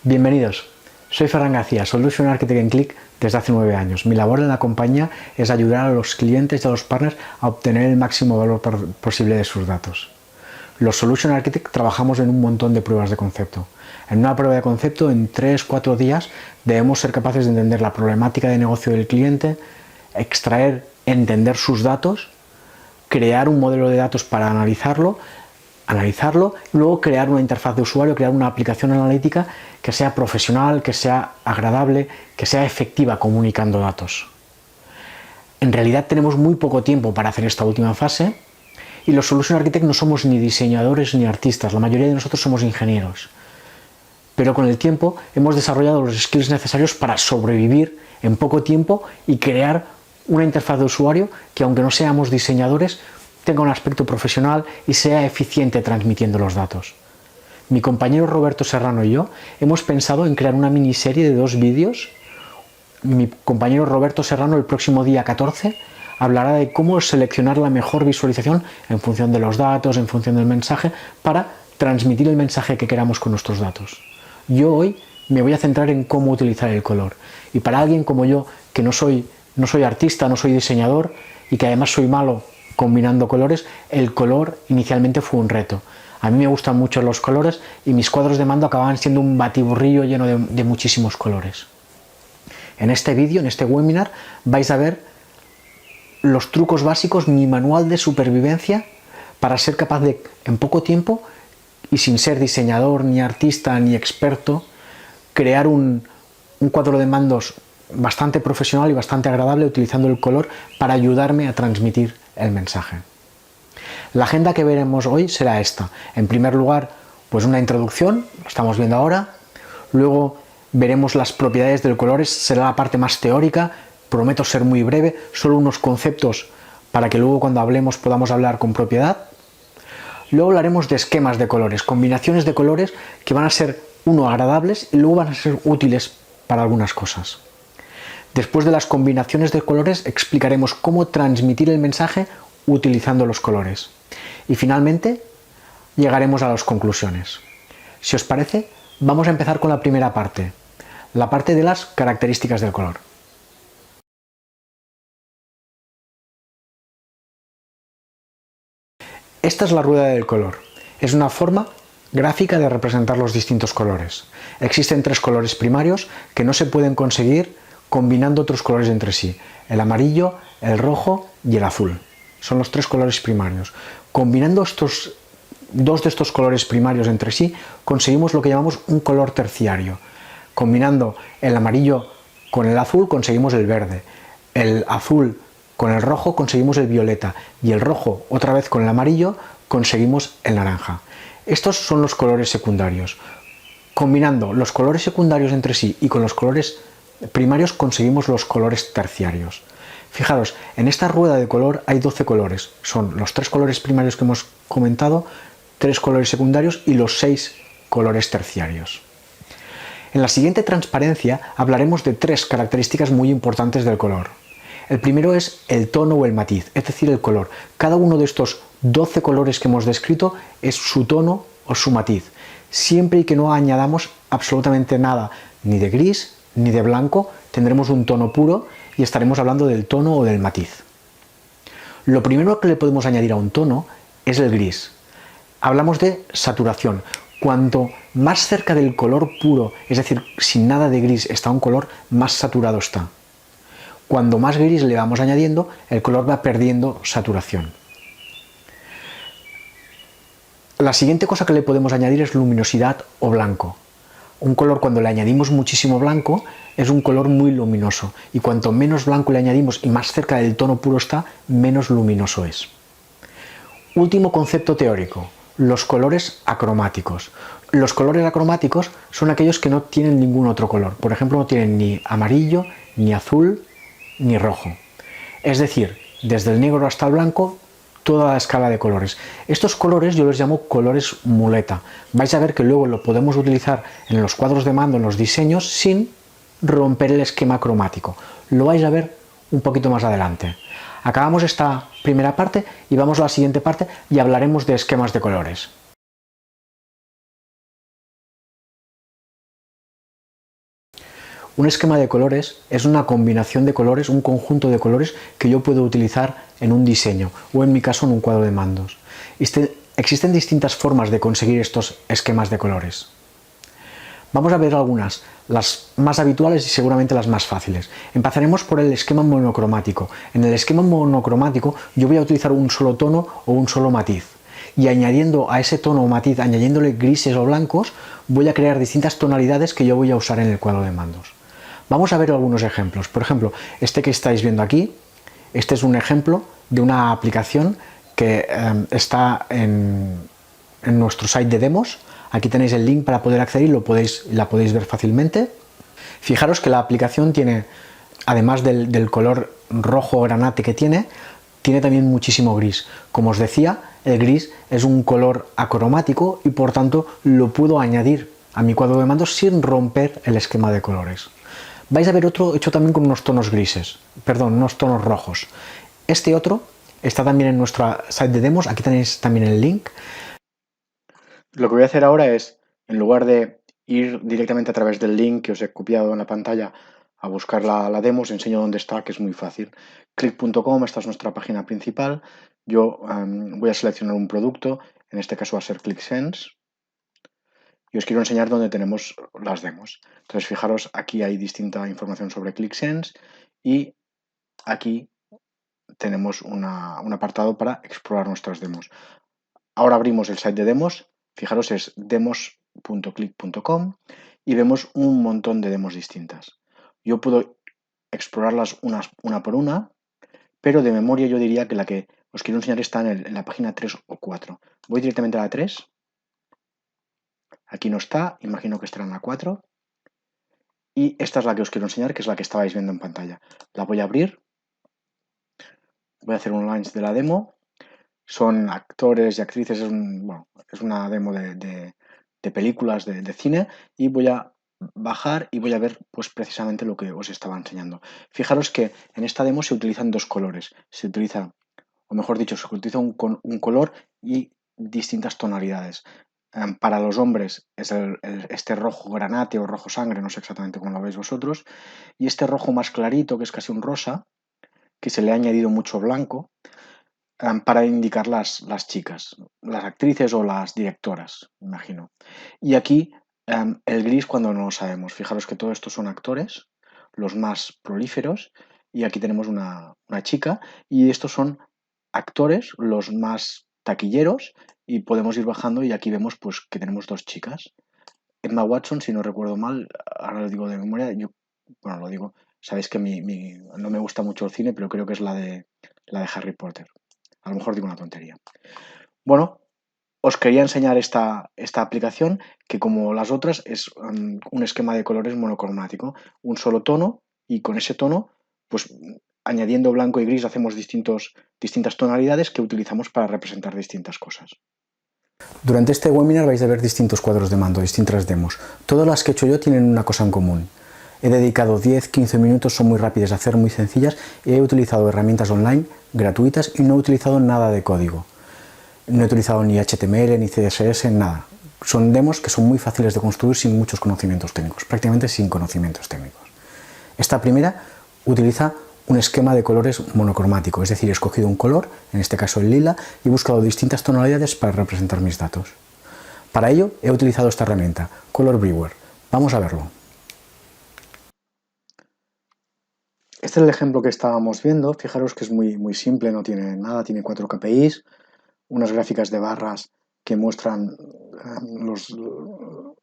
Bienvenidos, soy Ferran García, Solution Architect en Qlik desde hace 9 años. Mi labor en la compañía es ayudar a los clientes y a los partners a obtener el máximo valor posible de sus datos. Los Solution Architect trabajamos en un montón de pruebas de concepto. En una prueba de concepto, en 3-4 días, debemos ser capaces de entender la problemática de negocio del cliente, entender sus datos, crear un modelo de datos para analizarlo, y luego crear una interfaz de usuario, crear una aplicación analítica que sea profesional, que sea agradable, que sea efectiva comunicando datos. En realidad tenemos muy poco tiempo para hacer esta última fase y los Solution Architect no somos ni diseñadores ni artistas, la mayoría de nosotros somos ingenieros. Pero con el tiempo hemos desarrollado los skills necesarios para sobrevivir en poco tiempo y crear una interfaz de usuario que, aunque no seamos diseñadores, tenga un aspecto profesional y sea eficiente transmitiendo los datos. Mi compañero Roberto Serrano y yo hemos pensado en crear una miniserie de 2 vídeos. Mi compañero Roberto Serrano el próximo día 14 hablará de cómo seleccionar la mejor visualización en función de los datos, en función del mensaje, para transmitir el mensaje que queramos con nuestros datos. Yo hoy me voy a centrar en cómo utilizar el color. Y para alguien como yo, que no soy artista, no soy diseñador y que además soy malo combinando colores, el color inicialmente fue un reto. A mí me gustan mucho los colores y mis cuadros de mando acababan siendo un batiburrillo lleno de muchísimos colores. En este vídeo, en este webinar, vais a ver los trucos básicos, mi manual de supervivencia para ser capaz de, en poco tiempo y sin ser diseñador, ni artista, ni experto, crear un cuadro de mandos bastante profesional y bastante agradable utilizando el color para ayudarme a transmitir el mensaje. La agenda que veremos hoy será esta. En primer lugar, pues una introducción, lo estamos viendo ahora. Luego veremos las propiedades del color, será la parte más teórica. Prometo ser muy breve, solo unos conceptos para que luego cuando hablemos podamos hablar con propiedad. Luego hablaremos de esquemas de colores, combinaciones de colores que van a ser, agradables y luego van a ser útiles para algunas cosas. Después de las combinaciones de colores explicaremos cómo transmitir el mensaje utilizando los colores. Y finalmente llegaremos a las conclusiones. Si os parece, vamos a empezar con la primera parte, la parte de las características del color. Esta es la rueda del color. Es una forma gráfica de representar los distintos colores. Existen 3 colores primarios que no se pueden conseguir combinando otros colores entre sí: el amarillo, el rojo y el azul. Son los 3 colores primarios. Combinando estos 2 de estos colores primarios entre sí, conseguimos lo que llamamos un color terciario. Combinando el amarillo con el azul conseguimos el verde, el azul con el rojo conseguimos el violeta y el rojo otra vez con el amarillo conseguimos el naranja. Estos son los colores secundarios. Combinando los colores secundarios entre sí y con los colores primarios conseguimos los colores terciarios. Fijaros, en esta rueda de color hay 12 colores. Son los 3 colores primarios que hemos comentado, 3 colores secundarios y los 6 colores terciarios. En la siguiente transparencia hablaremos de 3 características muy importantes del color. El primero es el tono o el matiz, es decir, el color. Cada uno de estos 12 colores que hemos descrito es su tono o su matiz, siempre y que no añadamos absolutamente nada, ni de gris ni de blanco, tendremos un tono puro y estaremos hablando del tono o del matiz. Lo primero que le podemos añadir a un tono es el gris. Hablamos de saturación. Cuanto más cerca del color puro, es decir, sin nada de gris, está un color, más saturado está. Cuando más gris le vamos añadiendo, el color va perdiendo saturación. La siguiente cosa que le podemos añadir es luminosidad o blanco. Un color, cuando le añadimos muchísimo blanco, es un color muy luminoso, y cuanto menos blanco le añadimos y más cerca del tono puro está, menos luminoso es. Último concepto teórico: los colores acromáticos. Los colores acromáticos son aquellos que no tienen ningún otro color. Por ejemplo, no tienen ni amarillo, ni azul, ni rojo. Es decir, desde el negro hasta el blanco, toda la escala de colores. Estos colores yo los llamo colores muleta. Vais a ver que luego lo podemos utilizar en los cuadros de mando, en los diseños, sin romper el esquema cromático. Lo vais a ver un poquito más adelante. Acabamos esta primera parte y vamos a la siguiente parte y hablaremos de esquemas de colores. Un esquema de colores es una combinación de colores, un conjunto de colores que yo puedo utilizar en un diseño o en mi caso en un cuadro de mandos. Existen distintas formas de conseguir estos esquemas de colores. Vamos a ver algunas, las más habituales y seguramente las más fáciles. Empezaremos por el esquema monocromático. En el esquema monocromático yo voy a utilizar un solo tono o un solo matiz. Y añadiendo a ese tono o matiz, añadiéndole grises o blancos, voy a crear distintas tonalidades que yo voy a usar en el cuadro de mandos. Vamos a ver algunos ejemplos. Por ejemplo, este que estáis viendo aquí, este es un ejemplo de una aplicación que está en nuestro site de demos. Aquí tenéis el link para poder acceder y la podéis ver fácilmente. Fijaros que la aplicación tiene, además del color rojo granate que tiene también muchísimo gris. Como os decía, el gris es un color acromático y por tanto lo puedo añadir a mi cuadro de mandos sin romper el esquema de colores. Vais a ver otro hecho también con unos tonos grises, perdón, unos tonos rojos. Este otro está también en nuestro site de demos, aquí tenéis también el link. Lo que voy a hacer ahora es, en lugar de ir directamente a través del link que os he copiado en la pantalla a buscar la demo, os enseño dónde está, que es muy fácil. Click.com, esta es nuestra página principal. Yo voy a seleccionar un producto, en este caso va a ser ClickSense. Y os quiero enseñar dónde tenemos las demos. Entonces, fijaros, aquí hay distinta información sobre ClickSense y aquí tenemos un apartado para explorar nuestras demos. Ahora abrimos el site de demos. Fijaros, es demos.click.com y vemos un montón de demos distintas. Yo puedo explorarlas una por una, pero de memoria yo diría que la que os quiero enseñar está en la página 3 o 4. Voy directamente a la 3. Aquí no está, imagino que estará en la 4. Y esta es la que os quiero enseñar, que es la que estabais viendo en pantalla. La voy a abrir. Voy a hacer un launch de la demo. Son actores y actrices, es una demo de películas de cine y voy a bajar y voy a ver pues precisamente lo que os estaba enseñando. Fijaros que en esta demo se utilizan dos colores. Se utiliza, o mejor dicho, se utiliza un color y distintas tonalidades. Para los hombres es este rojo granate o rojo sangre, no sé exactamente cómo lo veis vosotros, y este rojo más clarito, que es casi un rosa, que se le ha añadido mucho blanco, para indicar las chicas, las actrices o las directoras, imagino. Y aquí el gris cuando no lo sabemos. Fijaros que todo esto son actores, los más prolíferos, y aquí tenemos una chica, y estos son actores, los más taquilleros, y podemos ir bajando y aquí vemos pues que tenemos dos chicas. Emma Watson, si no recuerdo mal, ahora lo digo de memoria, bueno, lo digo, sabéis que no me gusta mucho el cine, pero creo que es la de Harry Potter. A lo mejor digo una tontería. Bueno, os quería enseñar esta aplicación que, como las otras, es un esquema de colores monocromático, un solo tono, y con ese tono, pues añadiendo blanco y gris hacemos distintas tonalidades que utilizamos para representar distintas cosas. Durante este webinar vais a ver distintos cuadros de mando, distintas demos. Todas las que he hecho yo tienen una cosa en común. He dedicado 10-15 minutos, son muy rápidas de hacer, muy sencillas, y he utilizado herramientas online gratuitas y no he utilizado nada de código. No he utilizado ni HTML ni CSS, nada. Son demos que son muy fáciles de construir sin muchos conocimientos técnicos, prácticamente sin conocimientos técnicos. Esta primera utiliza un esquema de colores monocromático, es decir, he escogido un color, en este caso el lila, y he buscado distintas tonalidades para representar mis datos. Para ello he utilizado esta herramienta, Color Brewer. Vamos a verlo. Este es el ejemplo que estábamos viendo. Fijaros que es muy simple, no tiene nada, tiene 4 KPIs, unas gráficas de barras que muestran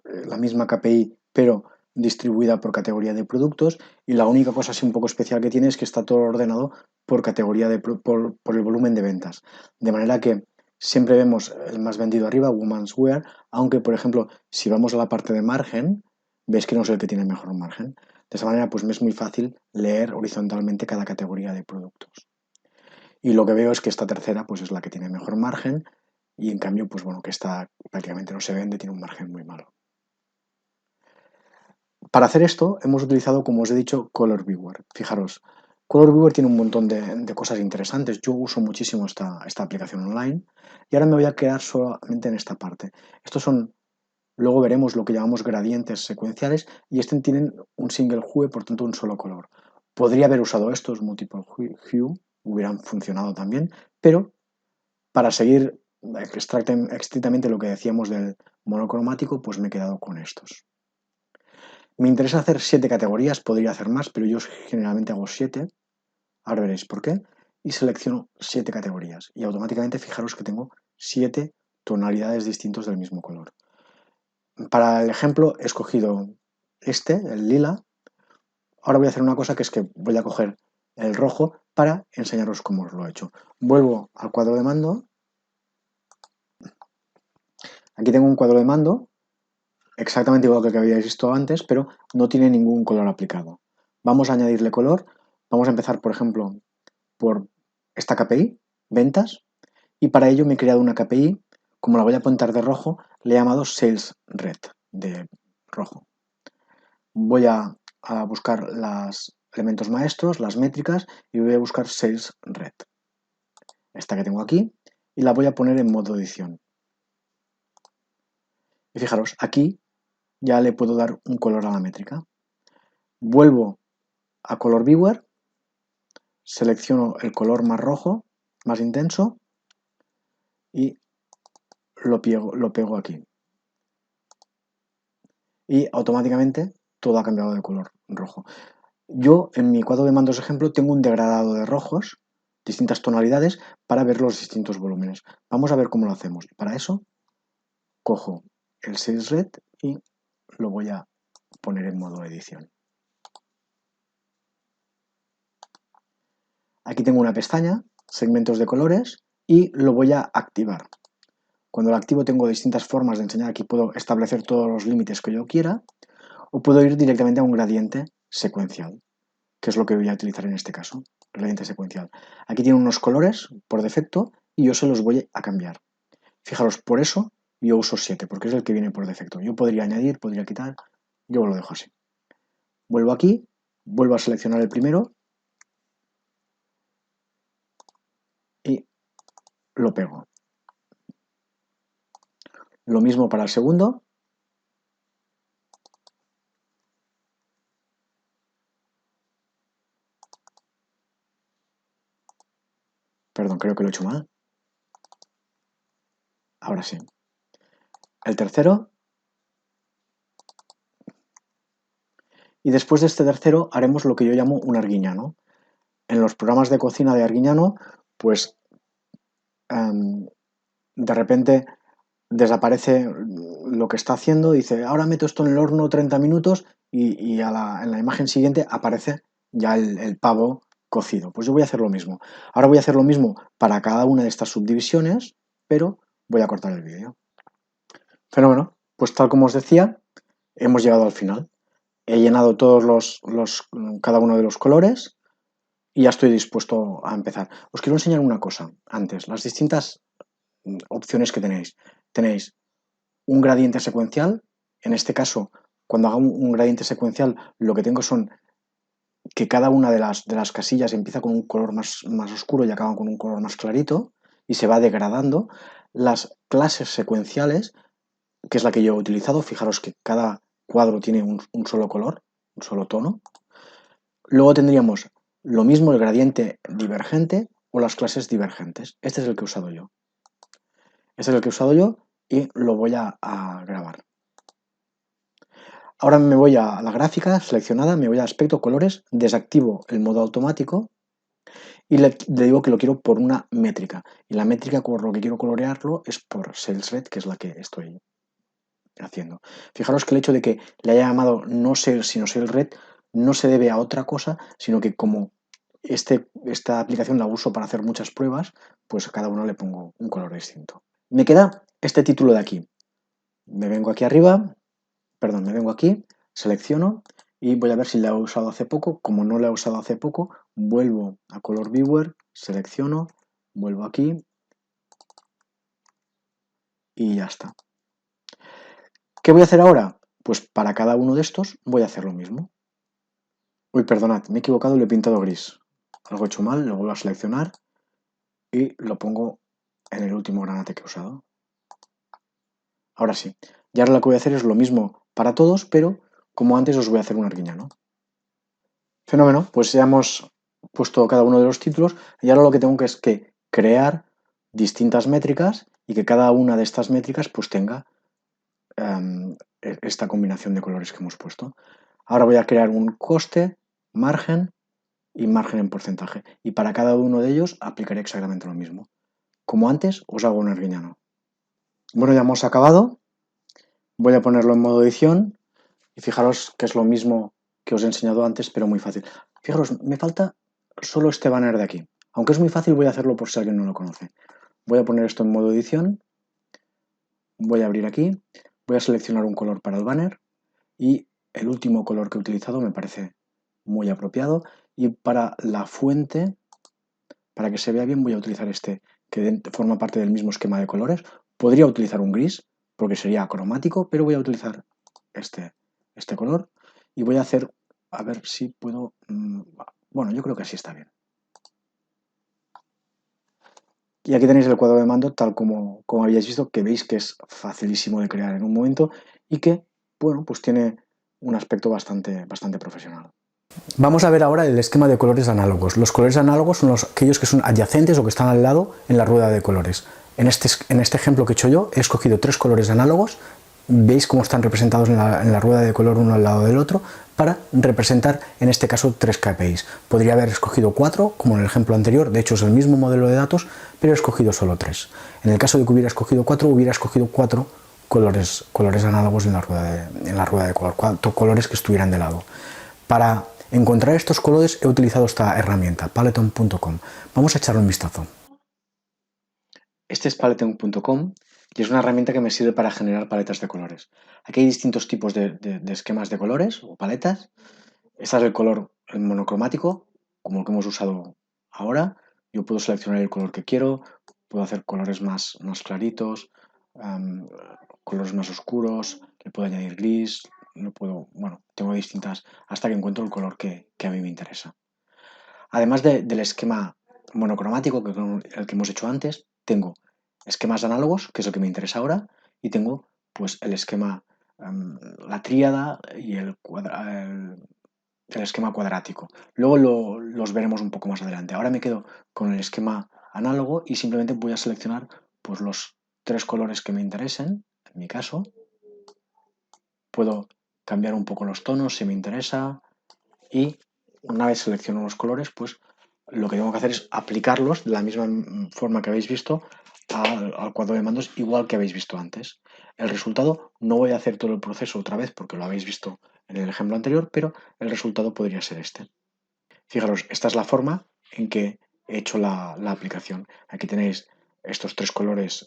la misma KPI, pero distribuida por categoría de productos, y la única cosa así un poco especial que tiene es que está todo ordenado por categoría por el volumen de ventas. De manera que siempre vemos el más vendido arriba, Women's Wear, aunque por ejemplo si vamos a la parte de margen, veis que no es el que tiene mejor margen. De esa manera pues me es muy fácil leer horizontalmente cada categoría de productos. Y lo que veo es que esta tercera pues es la que tiene mejor margen, y en cambio pues bueno, que esta prácticamente no se vende, tiene un margen muy malo. Para hacer esto hemos utilizado, como os he dicho, Color Viewer. Fijaros, Color Viewer tiene un montón de cosas interesantes. Yo uso muchísimo esta aplicación online y ahora me voy a quedar solamente en esta parte. Estos son Luego veremos lo que llamamos gradientes secuenciales y estos tienen un single hue, por tanto un solo color. Podría haber usado estos multiple hue, hubieran funcionado también, pero para seguir estrictamente lo que decíamos del monocromático, pues me he quedado con estos. Me interesa hacer 7 categorías, podría hacer más, pero yo generalmente hago 7. Ahora veréis por qué. Y selecciono 7 categorías. Y automáticamente fijaros que tengo 7 tonalidades distintas del mismo color. Para el ejemplo he escogido el lila. Ahora voy a hacer una cosa que es que voy a coger el rojo para enseñaros cómo os lo he hecho. Vuelvo al cuadro de mando. Aquí tengo un cuadro de mando exactamente igual que el que habíais visto antes, pero no tiene ningún color aplicado. Vamos a añadirle color. Vamos a empezar, por ejemplo, por esta KPI, ventas, y para ello me he creado una KPI, como la voy a apuntar de rojo, le he llamado Sales Red, de rojo. Voy a buscar los elementos maestros, las métricas, y voy a buscar Sales Red, esta que tengo aquí, y la voy a poner en modo edición. Y fijaros, aquí ya le puedo dar un color a la métrica. Vuelvo a Color Viewer, selecciono el color más rojo, más intenso, y lo pego aquí. Y automáticamente todo ha cambiado de color rojo. Yo en mi cuadro de mandos ejemplo tengo un degradado de rojos, distintas tonalidades, para ver los distintos volúmenes. Vamos a ver cómo lo hacemos. Para eso cojo el Sales Red y lo voy a poner en modo edición. Aquí tengo una pestaña, segmentos de colores, y lo voy a activar. Cuando lo activo tengo distintas formas de enseñar. Aquí puedo establecer todos los límites que yo quiera o puedo ir directamente a un gradiente secuencial, que es lo que voy a utilizar en este caso, gradiente secuencial. Aquí tiene unos colores por defecto y yo se los voy a cambiar. Fijaros, por eso yo uso 7, porque es el que viene por defecto. Yo podría añadir, podría quitar, yo lo dejo así. Vuelvo aquí, vuelvo a seleccionar el primero y lo pego. Lo mismo para el segundo. Perdón, creo que lo he hecho mal. Ahora sí. El tercero. Y después de este tercero haremos lo que yo llamo un arguiñano. En los programas de cocina de Arguiñano, pues de repente desaparece lo que está haciendo, dice, ahora meto esto en el horno 30 minutos y en la imagen siguiente aparece ya el pavo cocido. Pues yo voy a hacer lo mismo. Ahora voy a hacer lo mismo para cada una de estas subdivisiones, pero voy a cortar el vídeo. Fenómeno. Pues tal como os decía, hemos llegado al final. He llenado todos cada uno de los colores y ya estoy dispuesto a empezar. Os quiero enseñar una cosa antes, las distintas opciones que tenéis. Tenéis un gradiente secuencial, en este caso, cuando hago un gradiente secuencial, lo que tengo son que cada una de las casillas empieza con un color más oscuro y acaba con un color más clarito y se va degradando. Las clases secuenciales, que es la que yo he utilizado, fijaros que cada cuadro tiene un solo color, un solo tono. Luego tendríamos lo mismo el gradiente divergente o las clases divergentes. Este es el que he usado yo. Este es el que he usado yo y lo voy a grabar. Ahora me voy a la gráfica seleccionada, me voy a aspecto, colores, desactivo el modo automático y le digo que lo quiero por una métrica. Y la métrica por lo que quiero colorearlo es por Sales Red, que es la que estoy haciendo. Fijaros que el hecho de que le haya llamado no Sales sino Sales Red no se debe a otra cosa, sino que como esta aplicación la uso para hacer muchas pruebas, pues a cada uno le pongo un color distinto. Me queda este título de aquí. Me vengo aquí arriba, me vengo aquí, selecciono y voy a ver si la he usado hace poco. Como no la he usado hace poco, vuelvo a Color Viewer, selecciono, vuelvo aquí y ya está. ¿Qué voy a hacer ahora? Pues para cada uno de estos voy a hacer lo mismo. Uy, perdonad, me he equivocado y lo he pintado gris. Algo he hecho mal, lo vuelvo a seleccionar y lo pongo en el último granate que he usado. Ahora sí. Y ahora lo que voy a hacer es lo mismo para todos, pero como antes os voy a hacer un arguiñano. Fenómeno, pues ya hemos puesto cada uno de los títulos y ahora lo que tengo que es que crear distintas métricas y que cada una de estas métricas pues tenga esta combinación de colores que hemos puesto. Ahora voy a crear un coste, margen y margen en porcentaje. Y para cada uno de ellos aplicaré exactamente lo mismo. Como antes, os hago un arguiñano. Bueno, ya hemos acabado. Voy a ponerlo en modo edición y fijaros que es lo mismo que os he enseñado antes, pero muy fácil. Fijaros, me falta solo este banner de aquí. Aunque es muy fácil, voy a hacerlo por si alguien no lo conoce. Voy a poner esto en modo edición. Voy a abrir aquí. Voy a seleccionar un color para el banner. Y el último color que he utilizado me parece muy apropiado. Y para la fuente, para que se vea bien, voy a utilizar este, que forma parte del mismo esquema de colores. Podría utilizar un gris, porque sería cromático, pero voy a utilizar este color. Y voy a hacer, a ver si puedo... Bueno, yo creo que así está bien. Y aquí tenéis el cuadro de mando tal como habíais visto, que veis que es facilísimo de crear en un momento y que, bueno, pues tiene un aspecto bastante profesional. Vamos a ver ahora el esquema de colores análogos. Los colores análogos son aquellos que son adyacentes o que están al lado en la rueda de colores. En este ejemplo que he hecho yo, he escogido 3 colores análogos. Veis cómo están representados en la rueda de color uno al lado del otro para representar, en este caso, 3 KPIs. Podría haber escogido 4, como en el ejemplo anterior, de hecho es el mismo modelo de datos, pero he escogido solo 3. En el caso de que hubiera escogido 4, hubiera escogido 4 colores análogos en la rueda de color, 4 colores que estuvieran de lado. Para encontrar estos colores he utilizado esta herramienta, Paleton.com. Vamos a echarle un vistazo. Este es Paleton.com y es una herramienta que me sirve para generar paletas de colores. Aquí hay distintos tipos de esquemas de colores o paletas. Este es el color monocromático, como el que hemos usado ahora. Yo puedo seleccionar el color que quiero, puedo hacer colores más claritos, colores más oscuros, le puedo añadir gris, bueno, tengo distintas hasta que encuentro el color que a mí me interesa. Además del esquema monocromático, que es el que hemos hecho antes, tengo esquemas análogos, que es el que me interesa ahora, y tengo pues el esquema, la tríada y el esquema cuadrático. Luego los veremos un poco más adelante. Ahora me quedo con el esquema análogo y simplemente voy a seleccionar pues, los 3 colores que me interesen, en mi caso. Puedo cambiar un poco los tonos si me interesa y una vez selecciono los colores, pues lo que tengo que hacer es aplicarlos de la misma forma que habéis visto al cuadro de mandos, igual que habéis visto antes. El resultado, no voy a hacer todo el proceso otra vez porque lo habéis visto en el ejemplo anterior, pero el resultado podría ser este. Fijaros, esta es la forma en que he hecho la aplicación. Aquí tenéis estos 3 colores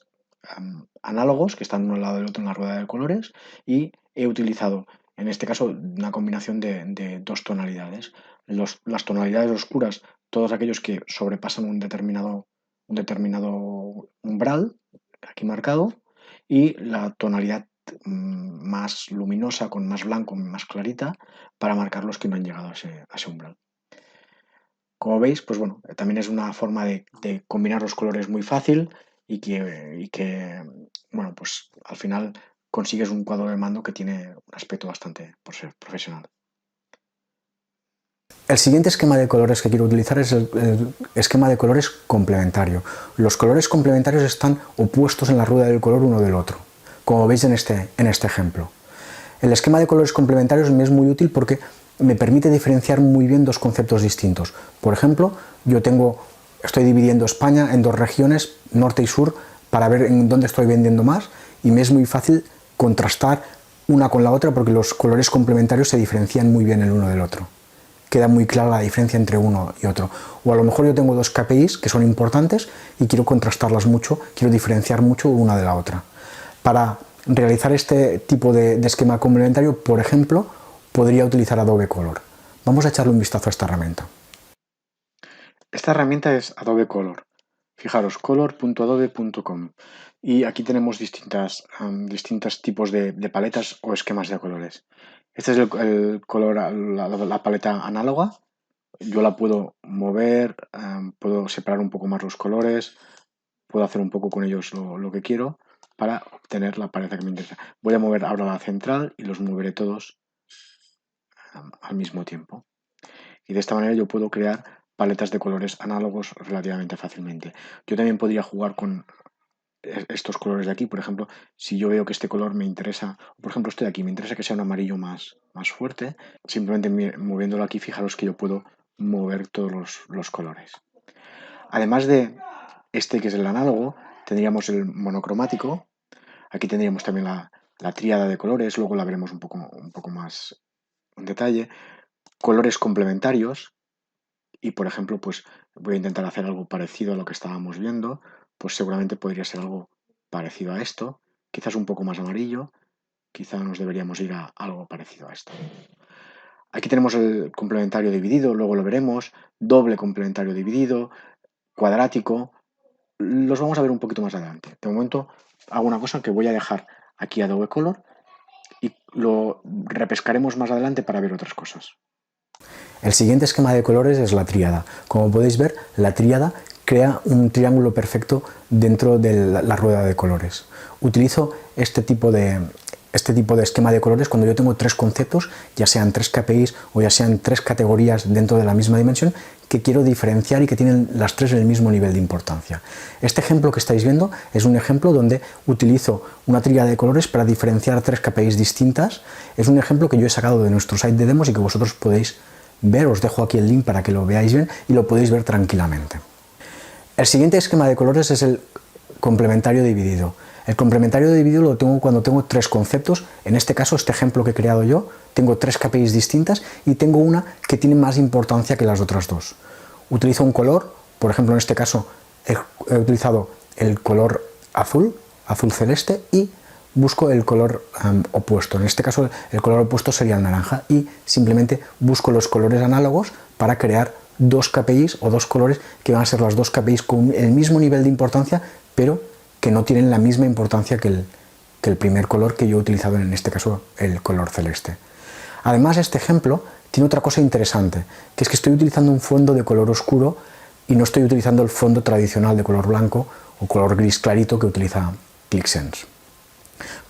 análogos que están uno al lado del otro en la rueda de colores y he utilizado en este caso una combinación de 2 tonalidades. Las tonalidades oscuras, todos aquellos que sobrepasan un determinado umbral, aquí marcado, y la tonalidad más luminosa, con más blanco, más clarita, para marcar los que no han llegado a ese umbral. Como veis, pues bueno, también es una forma de combinar los colores muy fácil y que, bueno, pues al final consigues un cuadro de mando que tiene un aspecto bastante profesional. El siguiente esquema de colores que quiero utilizar es el esquema de colores complementario. Los colores complementarios están opuestos en la rueda del color uno del otro, como veis en este ejemplo. El esquema de colores complementarios me es muy útil porque me permite diferenciar muy bien 2 conceptos distintos. Por ejemplo, estoy dividiendo España en 2 regiones, norte y sur, para ver en dónde estoy vendiendo más y me es muy fácil contrastar una con la otra porque los colores complementarios se diferencian muy bien el uno del otro. Queda muy clara la diferencia entre uno y otro. O a lo mejor yo tengo 2 KPIs que son importantes y quiero contrastarlas mucho, quiero diferenciar mucho una de la otra. Para realizar este tipo de esquema complementario, por ejemplo, podría utilizar Adobe Color. Vamos a echarle un vistazo a esta herramienta. Esta herramienta es Adobe Color. Fijaros, color.adobe.com. Y aquí tenemos distintos tipos de paletas o esquemas de colores. Este es el color, la paleta análoga. Yo la puedo mover, puedo separar un poco más los colores, puedo hacer un poco con ellos lo que quiero. para obtener la paleta que me interesa. Voy a mover ahora la central y los moveré todos al mismo tiempo. Y de esta manera yo puedo crear paletas de colores análogos relativamente fácilmente. Yo también podría jugar con estos colores de aquí. Por ejemplo, si yo veo que este color me interesa, por ejemplo, este de aquí, me interesa que sea un amarillo más fuerte, simplemente moviéndolo aquí, fijaros que yo puedo mover todos los colores. Además de este que es el análogo, tendríamos el monocromático. Aquí tendríamos también la tríada de colores, luego la veremos un poco más en detalle. Colores complementarios, y por ejemplo, pues voy a intentar hacer algo parecido a lo que estábamos viendo, pues seguramente podría ser algo parecido a esto, quizás un poco más amarillo, quizá nos deberíamos ir a algo parecido a esto. Aquí tenemos el complementario dividido, luego lo veremos, doble complementario dividido, cuadrático, los vamos a ver un poquito más adelante. De momento hago una cosa que voy a dejar aquí Adobe Color y lo repescaremos más adelante para ver otras cosas. El siguiente esquema de colores es la tríada. Como podéis ver, la tríada crea un triángulo perfecto dentro de la rueda de colores. Utilizo este tipo de esquema de colores cuando yo tengo tres conceptos, ya sean tres KPIs o ya sean tres categorías dentro de la misma dimensión, que quiero diferenciar y que tienen las tres el mismo nivel de importancia. Este ejemplo que estáis viendo es un ejemplo donde utilizo una tríada de colores para diferenciar tres KPIs distintas. Es un ejemplo que yo he sacado de nuestro site de demos y que vosotros podéis ver. Os dejo aquí el link para que lo veáis bien y lo podéis ver tranquilamente. El siguiente esquema de colores es el complementario dividido. El complementario dividido lo tengo cuando tengo tres conceptos. En este caso, este ejemplo que he creado yo, tengo tres KPIs distintas y tengo una que tiene más importancia que las otras dos. Utilizo un color, por ejemplo, en este caso he utilizado el color azul celeste, y busco el color opuesto. En este caso el color opuesto sería el naranja, y simplemente busco los colores análogos para crear dos KPIs o dos colores que van a ser las dos KPIs con el mismo nivel de importancia, pero que no tienen la misma importancia que el primer color que yo he utilizado, en este caso el color celeste. Además, este ejemplo tiene otra cosa interesante, que es que estoy utilizando un fondo de color oscuro y no estoy utilizando el fondo tradicional de color blanco o color gris clarito que utiliza ClickSense.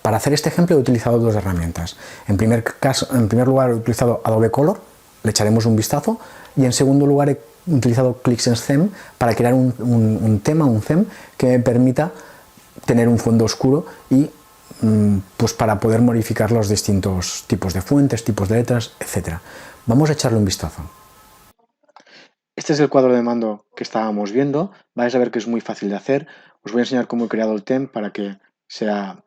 Para hacer este ejemplo he utilizado dos herramientas. En primer lugar he utilizado Adobe Color, le echaremos un vistazo, y en segundo lugar he utilizado ClickSense Theme para crear un theme que me permita tener un fondo oscuro y pues para poder modificar los distintos tipos de fuentes, tipos de letras, etc. Vamos a echarle un vistazo. Este es el cuadro de mando que estábamos viendo. Vais a ver que es muy fácil de hacer. Os voy a enseñar cómo he creado el theme para que sea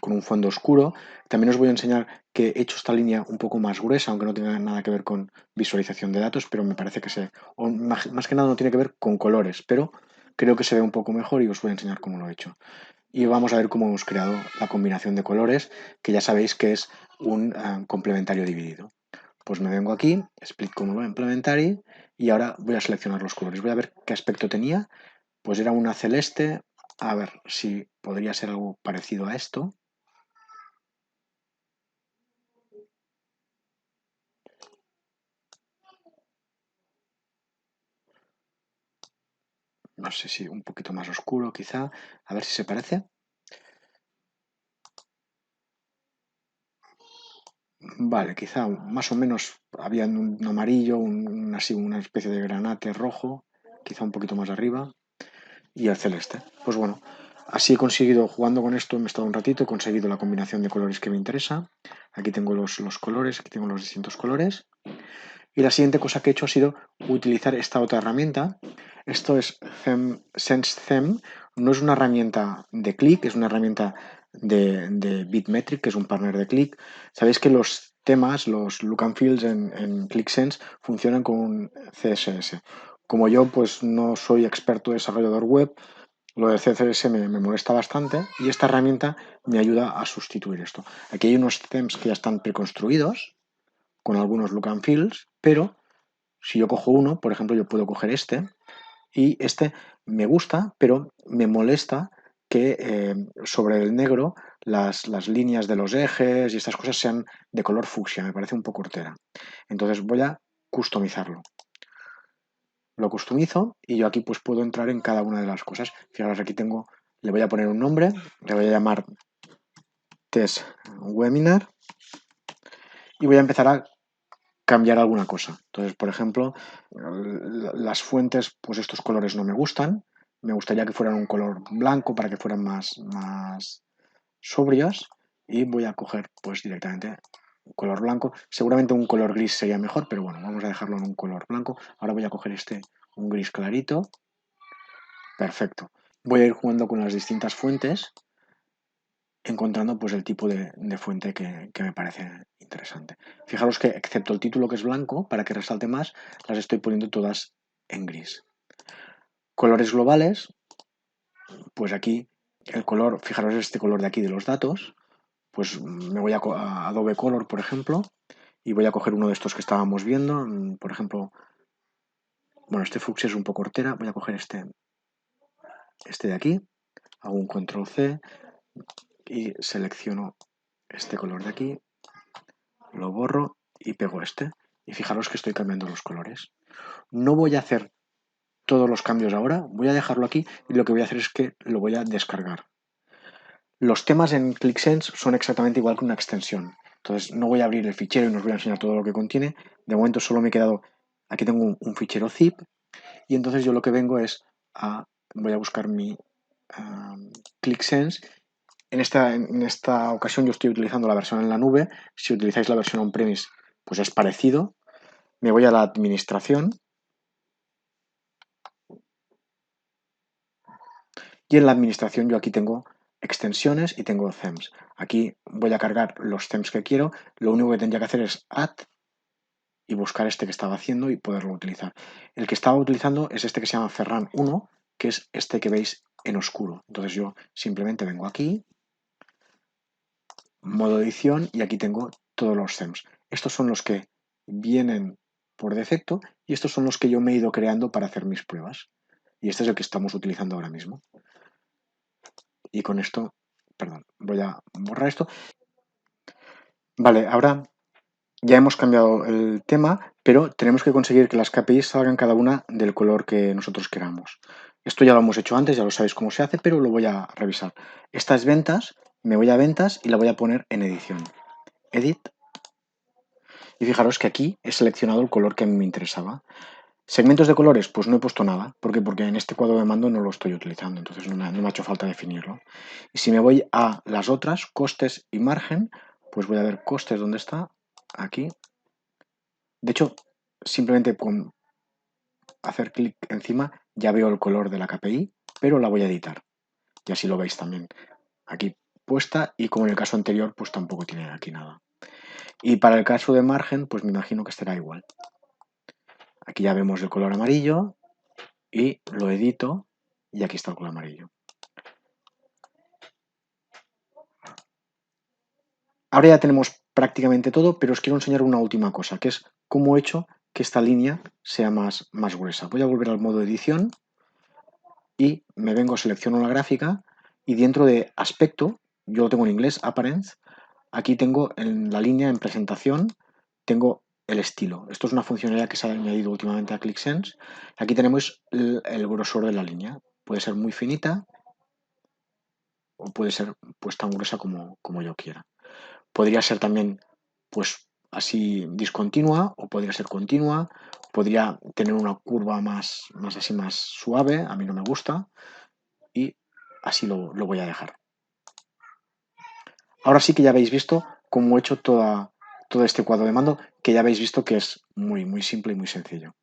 con un fondo oscuro. También os voy a enseñar que he hecho esta línea un poco más gruesa, aunque no tenga nada que ver con visualización de datos, pero me parece que más que nada no tiene que ver con colores, pero creo que se ve un poco mejor y os voy a enseñar cómo lo he hecho. Y vamos a ver cómo hemos creado la combinación de colores, que ya sabéis que es un complementario dividido. Pues me vengo aquí, Split Complementary, y ahora voy a seleccionar los colores. Voy a ver qué aspecto tenía. Pues era una celeste. A ver si podría ser algo parecido a esto. No sé si un poquito más oscuro quizá. A ver si se parece. Vale, quizá más o menos había un amarillo, así una especie de granate rojo, quizá un poquito más arriba, y el celeste. Pues bueno, así he conseguido, jugando con esto, me he estado un ratito, he conseguido la combinación de colores que me interesa. Aquí tengo los colores, aquí tengo los distintos colores. Y la siguiente cosa que he hecho ha sido utilizar esta otra herramienta. Esto es Sense Theme. No es una herramienta de click, es una herramienta de Bitmetric, que es un partner de click. Sabéis que los temas, los look and feels en ClickSense funcionan con un CSS. Como yo pues no soy experto desarrollador web, lo del CSS me molesta bastante, y esta herramienta me ayuda a sustituir esto. Aquí hay unos themes que ya están preconstruidos con algunos look and feels, pero si yo cojo uno, por ejemplo, yo puedo coger este, y este me gusta, pero me molesta que sobre el negro las líneas de los ejes y estas cosas sean de color fucsia, me parece un poco hortera. Entonces voy a customizarlo. Lo customizo y yo aquí pues puedo entrar en cada una de las cosas. Fijaros, aquí tengo le voy a poner un nombre, le voy a llamar test webinar y voy a empezar a cambiar alguna cosa. Entonces, por ejemplo, las fuentes, pues estos colores no me gustan. Me gustaría que fueran un color blanco para que fueran más sobrios. Y voy a coger pues directamente un color blanco. Seguramente un color gris sería mejor, pero bueno, vamos a dejarlo en un color blanco. Ahora voy a coger un gris clarito. Perfecto. Voy a ir jugando con las distintas fuentes, encontrando pues el tipo de fuente que me parece interesante. Fijaros que excepto el título que es blanco, para que resalte más, las estoy poniendo todas en gris. Colores globales, pues aquí el color, fijaros este color de aquí de los datos, pues me voy a Adobe Color, por ejemplo, y voy a coger uno de estos que estábamos viendo, por ejemplo, bueno, este fucsia es un poco hortera, voy a coger este de aquí, hago un control C y selecciono este color de aquí, lo borro y pego este. Y fijaros que estoy cambiando los colores. No voy a hacer todos los cambios ahora, voy a dejarlo aquí y lo que voy a hacer es que lo voy a descargar. Los temas en ClickSense son exactamente igual que una extensión. Entonces no voy a abrir el fichero y no os voy a enseñar todo lo que contiene. De momento solo me he quedado, aquí tengo un fichero zip y entonces yo lo que vengo es voy a buscar mi ClickSense. En esta ocasión yo estoy utilizando la versión en la nube. Si utilizáis la versión on-premise, pues es parecido. Me voy a la administración y en la administración yo aquí tengo extensiones y tengo themes. Aquí voy a cargar los themes que quiero. Lo único que tendría que hacer es add y buscar este que estaba haciendo y poderlo utilizar. El que estaba utilizando es este que se llama Ferran 1, que es este que veis en oscuro. Entonces yo simplemente vengo aquí, modo edición, y aquí tengo todos los themes. Estos son los que vienen por defecto y estos son los que yo me he ido creando para hacer mis pruebas. Y este es el que estamos utilizando ahora mismo. Y con esto, perdón, voy a borrar esto. Vale, ahora ya hemos cambiado el tema, pero tenemos que conseguir que las KPIs salgan cada una del color que nosotros queramos. Esto ya lo hemos hecho antes, ya lo sabéis cómo se hace, pero lo voy a revisar. Esta es ventas, me voy a ventas y la voy a poner en edición. Edit. Y fijaros que aquí he seleccionado el color que a mí me interesaba. Segmentos de colores, pues no he puesto nada. ¿Por qué? Porque en este cuadro de mando no lo estoy utilizando, entonces no me ha hecho falta definirlo. Y si me voy a las otras, costes y margen, pues voy a ver costes, ¿dónde está? Aquí. De hecho, simplemente con hacer clic encima ya veo el color de la KPI, pero la voy a editar. Y así lo veis también aquí puesta y como en el caso anterior, pues tampoco tiene aquí nada. Y para el caso de margen, pues me imagino que estará igual. Aquí ya vemos el color amarillo y lo edito y aquí está el color amarillo. Ahora ya tenemos prácticamente todo, pero os quiero enseñar una última cosa, que es cómo he hecho que esta línea sea más gruesa. Voy a volver al modo edición y me vengo, selecciono la gráfica y dentro de aspecto, yo lo tengo en inglés, appearance, aquí tengo en la línea en presentación, tengo el estilo. Esto es una funcionalidad que se ha añadido últimamente a ClickSense. Aquí tenemos el grosor de la línea. Puede ser muy finita o puede ser pues tan gruesa como yo quiera. Podría ser también pues así discontinua o podría ser continua. Podría tener una curva más suave, a mí no me gusta. Y así lo voy a dejar. Ahora sí que ya habéis visto cómo he hecho todo este cuadro de mando, que ya habéis visto que es muy simple y muy sencillo.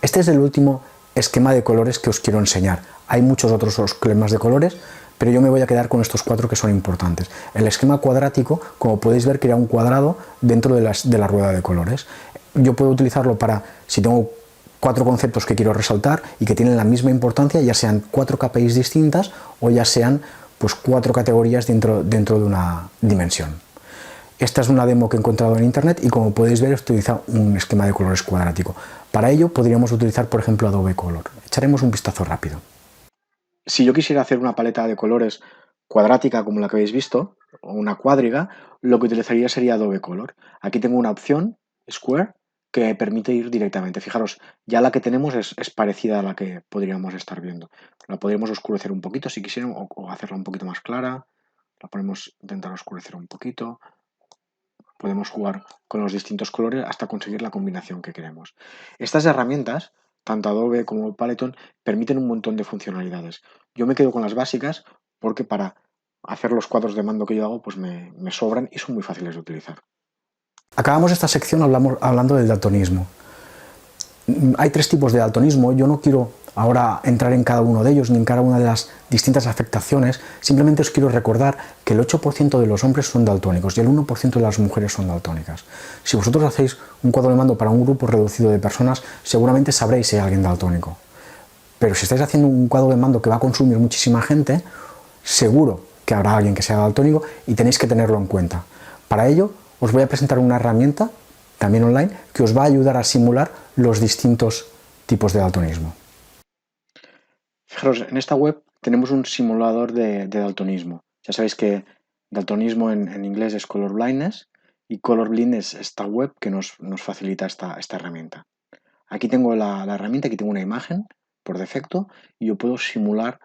Este es el último esquema de colores que os quiero enseñar. Hay muchos otros esquemas de colores, pero yo me voy a quedar con estos cuatro que son importantes. El esquema cuadrático, como podéis ver, crea un cuadrado dentro de la rueda de colores. Yo puedo utilizarlo para, si tengo cuatro conceptos que quiero resaltar y que tienen la misma importancia, ya sean cuatro KPIs distintas o ya sean pues cuatro categorías dentro de una dimensión. Esta es una demo que he encontrado en internet y como podéis ver utiliza un esquema de colores cuadrático. Para ello podríamos utilizar por ejemplo Adobe Color. Echaremos un vistazo rápido. Si yo quisiera hacer una paleta de colores cuadrática como la que habéis visto, o una cuadriga, lo que utilizaría sería Adobe Color. Aquí tengo una opción, Square, que permite ir directamente. Fijaros, ya la que tenemos es parecida a la que podríamos estar viendo. La podríamos oscurecer un poquito si quisiéramos o hacerla un poquito más clara. La podemos intentar oscurecer un poquito. Podemos jugar con los distintos colores hasta conseguir la combinación que queremos. Estas herramientas, tanto Adobe como Peloton, permiten un montón de funcionalidades. Yo me quedo con las básicas porque para hacer los cuadros de mando que yo hago pues me sobran y son muy fáciles de utilizar. Acabamos esta sección hablando del daltonismo. Hay tres tipos de daltonismo. Yo no quiero ahora entrar en cada uno de ellos ni en cada una de las distintas afectaciones. Simplemente os quiero recordar que el 8% de los hombres son daltónicos y el 1% de las mujeres son daltónicas. Si vosotros hacéis un cuadro de mando para un grupo reducido de personas, seguramente sabréis si hay alguien daltónico. Pero si estáis haciendo un cuadro de mando que va a consumir muchísima gente, seguro que habrá alguien que sea daltónico y tenéis que tenerlo en cuenta. Para ello, os voy a presentar una herramienta, también online, que os va a ayudar a simular los distintos tipos de daltonismo. Fijaros, en esta web tenemos un simulador de daltonismo. Ya sabéis que daltonismo en inglés es color blindness y color blind es esta web que nos facilita esta herramienta. Aquí tengo la herramienta, aquí tengo una imagen por defecto y yo puedo simular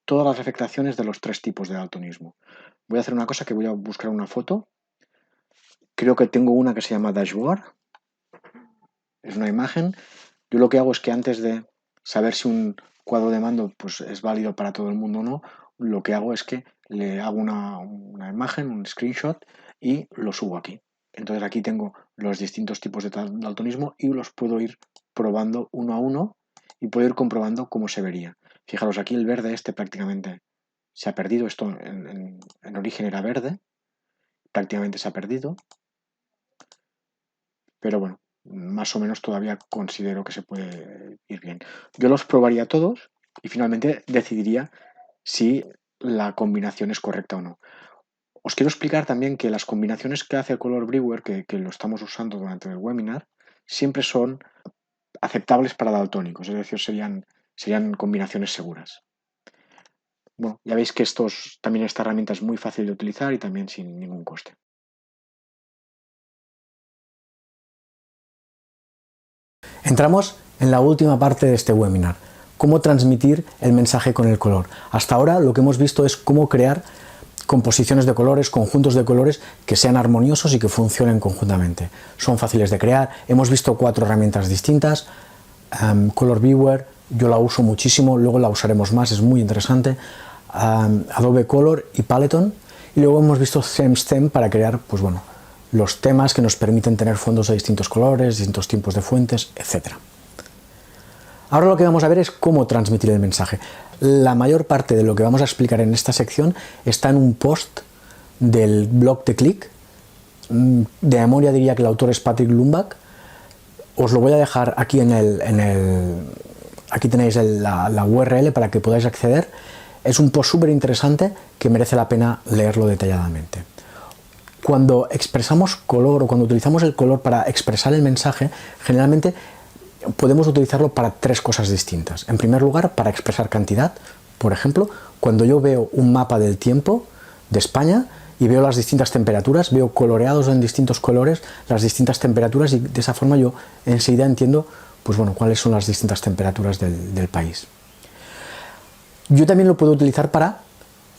todas las afectaciones de los tres tipos de daltonismo. Voy a hacer una cosa, que voy a buscar una foto. Creo que tengo una que se llama dashboard. Es una imagen. Yo lo que hago es que antes de saber si un cuadro de mando pues, es válido para todo el mundo o no, lo que hago es que le hago una imagen, un screenshot y lo subo aquí. Entonces aquí tengo los distintos tipos de daltonismo y los puedo ir probando uno a uno y puedo ir comprobando cómo se vería. Fijaros, aquí el verde prácticamente se ha perdido. Esto en origen era verde, prácticamente se ha perdido. Pero bueno, más o menos todavía considero que se puede ir bien. Yo los probaría todos y finalmente decidiría si la combinación es correcta o no. Os quiero explicar también que las combinaciones que hace Color Brewer, que lo estamos usando durante el webinar, siempre son aceptables para daltónicos, es decir, serían combinaciones seguras. Bueno, ya veis que también esta herramienta es muy fácil de utilizar y también sin ningún coste. Entramos en la última parte de este webinar, cómo transmitir el mensaje con el color. Hasta ahora lo que hemos visto es cómo crear composiciones de colores, conjuntos de colores que sean armoniosos y que funcionen conjuntamente. Son fáciles de crear, hemos visto 4 herramientas distintas, Color Viewer, yo la uso muchísimo, luego la usaremos más, es muy interesante, Adobe Color y Peloton, y luego hemos visto ThemeStem para crear, pues bueno, los temas que nos permiten tener fondos de distintos colores, distintos tipos de fuentes, etc. Ahora lo que vamos a ver es cómo transmitir el mensaje. La mayor parte de lo que vamos a explicar en esta sección está en un post del blog de Click. De memoria diría que el autor es Patrick Lumbach. Os lo voy a dejar aquí aquí tenéis la URL para que podáis acceder. Es un post súper interesante que merece la pena leerlo detalladamente. Cuando expresamos color o cuando utilizamos el color para expresar el mensaje, generalmente podemos utilizarlo para 3 cosas distintas. En primer lugar, para expresar cantidad. Por ejemplo, cuando yo veo un mapa del tiempo de España y veo las distintas temperaturas, veo coloreados en distintos colores las distintas temperaturas y de esa forma yo enseguida entiendo pues bueno, cuáles son las distintas temperaturas del país. Yo también lo puedo utilizar para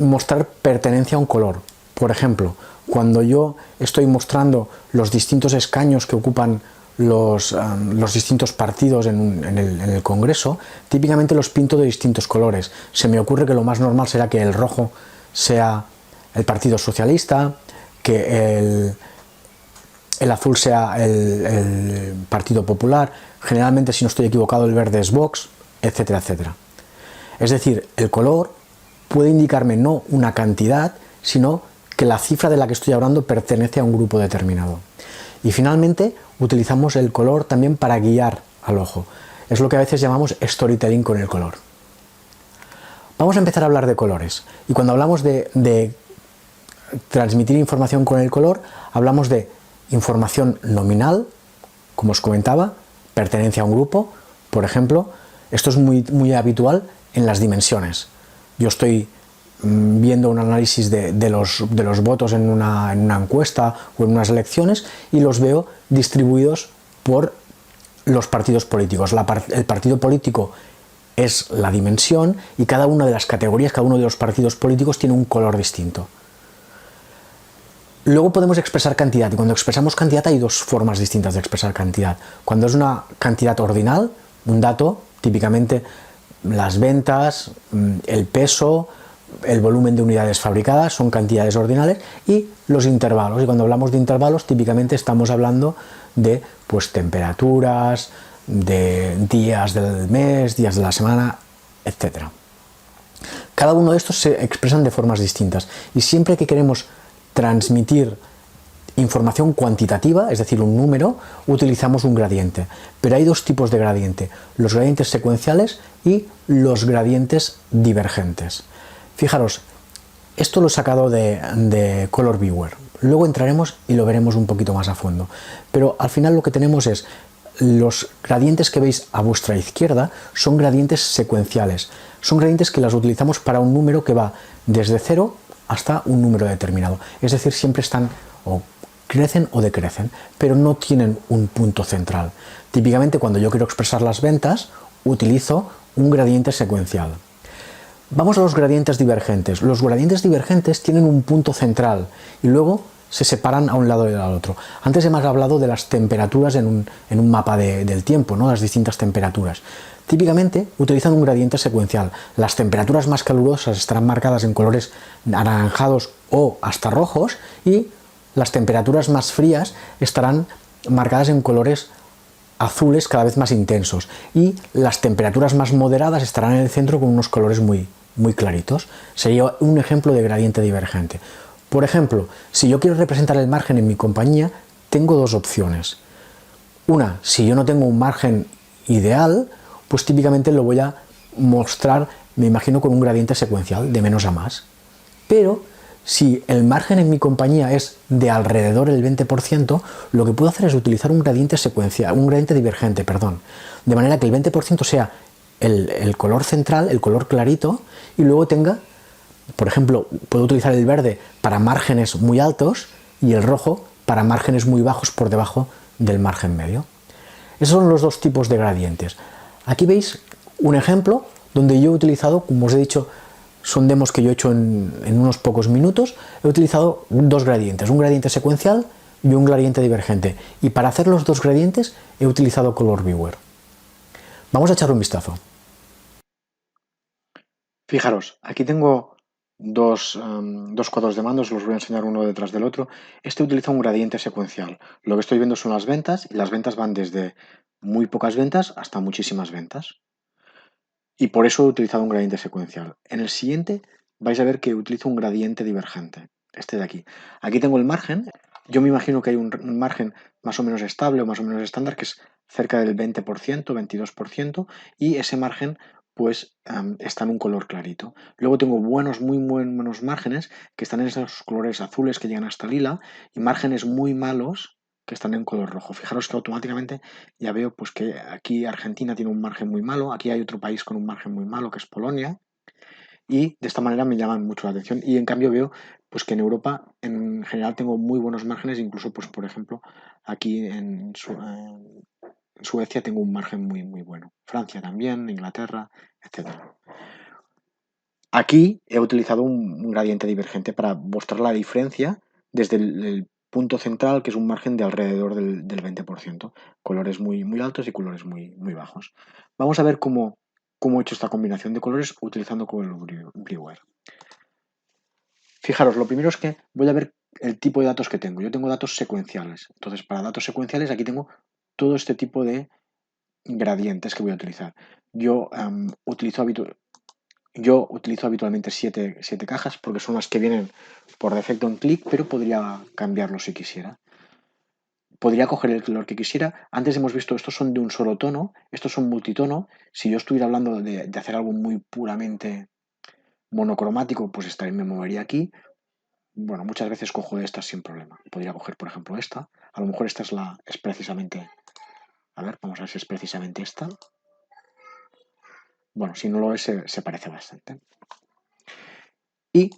mostrar pertenencia a un color. Por ejemplo, cuando yo estoy mostrando los distintos escaños que ocupan los distintos partidos en el Congreso, típicamente los pinto de distintos colores. Se me ocurre que lo más normal será que el rojo sea el Partido Socialista, que el azul sea el Partido Popular, generalmente, si no estoy equivocado, el verde es Vox, etcétera, etcétera. Es decir, el color puede indicarme no una cantidad, sino que la cifra de la que estoy hablando pertenece a un grupo determinado. Y finalmente utilizamos el color también para guiar al ojo. Es lo que a veces llamamos storytelling con el color. Vamos a empezar a hablar de colores. Y cuando hablamos de transmitir información con el color, hablamos de información nominal, como os comentaba, pertenencia a un grupo. Por ejemplo, esto es muy habitual en las dimensiones. Yo estoy viendo un análisis de los votos en una encuesta o en unas elecciones y los veo distribuidos por los partidos políticos. El partido político es la dimensión y cada una de las categorías, cada uno de los partidos políticos tiene un color distinto. Luego podemos expresar cantidad, y cuando expresamos cantidad hay dos formas distintas de expresar cantidad. Cuando es una cantidad ordinal, un dato, típicamente las ventas, el peso, el volumen de unidades fabricadas son cantidades ordinales, y los intervalos. Y cuando hablamos de intervalos, típicamente estamos hablando de pues, temperaturas, de días del mes, días de la semana, etc. Cada uno de estos se expresan de formas distintas, y siempre que queremos transmitir información cuantitativa, es decir, un número, utilizamos un gradiente. Pero hay dos tipos de gradiente: los gradientes secuenciales y los gradientes divergentes. Fijaros, esto lo he sacado de Color Viewer. Luego entraremos y lo veremos un poquito más a fondo. Pero al final lo que tenemos es los gradientes que veis a vuestra izquierda son gradientes secuenciales. Son gradientes que las utilizamos para un número que va desde 0 hasta un número determinado. Es decir, siempre están o crecen o decrecen, pero no tienen un punto central. Típicamente cuando yo quiero expresar las ventas, utilizo un gradiente secuencial. Vamos a los gradientes divergentes. Los gradientes divergentes tienen un punto central y luego se separan a un lado y al otro. Antes hemos hablado de las temperaturas en un mapa del tiempo, ¿no? Las distintas temperaturas. Típicamente utilizan un gradiente secuencial. Las temperaturas más calurosas estarán marcadas en colores anaranjados o hasta rojos, y las temperaturas más frías estarán marcadas en colores azules cada vez más intensos, y las temperaturas más moderadas estarán en el centro con unos colores muy claritos. Sería un ejemplo de gradiente divergente. Por ejemplo, si yo quiero representar el margen en mi compañía, tengo dos opciones. Una, si yo no tengo un margen ideal, pues típicamente lo voy a mostrar, me imagino, con un gradiente secuencial de menos a más. Pero si el margen en mi compañía es de alrededor del 20%, lo que puedo hacer es utilizar un gradiente secuencial, un gradiente divergente, perdón, de manera que el 20% sea el color central, el color clarito, y luego tenga, por ejemplo, puedo utilizar el verde para márgenes muy altos y el rojo para márgenes muy bajos por debajo del margen medio. Esos son los dos tipos de gradientes. Aquí veis un ejemplo donde yo he utilizado, como os he dicho, son demos que yo he hecho en unos pocos minutos. He utilizado dos gradientes, un gradiente secuencial y un gradiente divergente. Y para hacer los dos gradientes he utilizado Color Viewer. Vamos a echar un vistazo. Fijaros, aquí tengo dos cuadros de mandos, los voy a enseñar uno detrás del otro. Este utiliza un gradiente secuencial. Lo que estoy viendo son las ventas, y las ventas van desde muy pocas ventas hasta muchísimas ventas. Y por eso he utilizado un gradiente secuencial. En el siguiente vais a ver que utilizo un gradiente divergente, este de aquí. Aquí tengo el margen. Yo me imagino que hay un margen más o menos estable o más o menos estándar, que es cerca del 20%, 22%, y ese margen pues está en un color clarito. Luego tengo muy buenos márgenes que están en esos colores azules que llegan hasta lila, y márgenes muy malos que están en color rojo. Fijaros que automáticamente ya veo pues que aquí Argentina tiene un margen muy malo, aquí hay otro país con un margen muy malo que es Polonia, y de esta manera me llaman mucho la atención. Y en cambio veo pues que en Europa en general tengo muy buenos márgenes, incluso pues por ejemplo aquí en Suecia tengo un margen muy bueno, Francia también, Inglaterra, etcétera. Aquí he utilizado un gradiente divergente para mostrar la diferencia desde el punto central, que es un margen de alrededor del 20%, colores muy altos y colores muy bajos. Vamos a ver cómo he hecho esta combinación de colores utilizando Color Viewer. Fijaros, lo primero es que voy a ver el tipo de datos que tengo. Yo tengo datos secuenciales. Entonces, para datos secuenciales aquí tengo todo este tipo de gradientes que voy a utilizar. Yo utilizo habitualmente 7 cajas porque son las que vienen por defecto en Qlik, pero podría cambiarlo si quisiera. Podría coger el color que quisiera. Antes hemos visto, estos son de un solo tono, estos son multitono. Si yo estuviera hablando de hacer algo muy puramente monocromático, pues me movería aquí. Bueno, muchas veces cojo de estas sin problema. Podría coger, por ejemplo, esta. A lo mejor esta es precisamente... A ver, vamos a ver si es precisamente esta. Bueno, si no lo es, se parece bastante. Y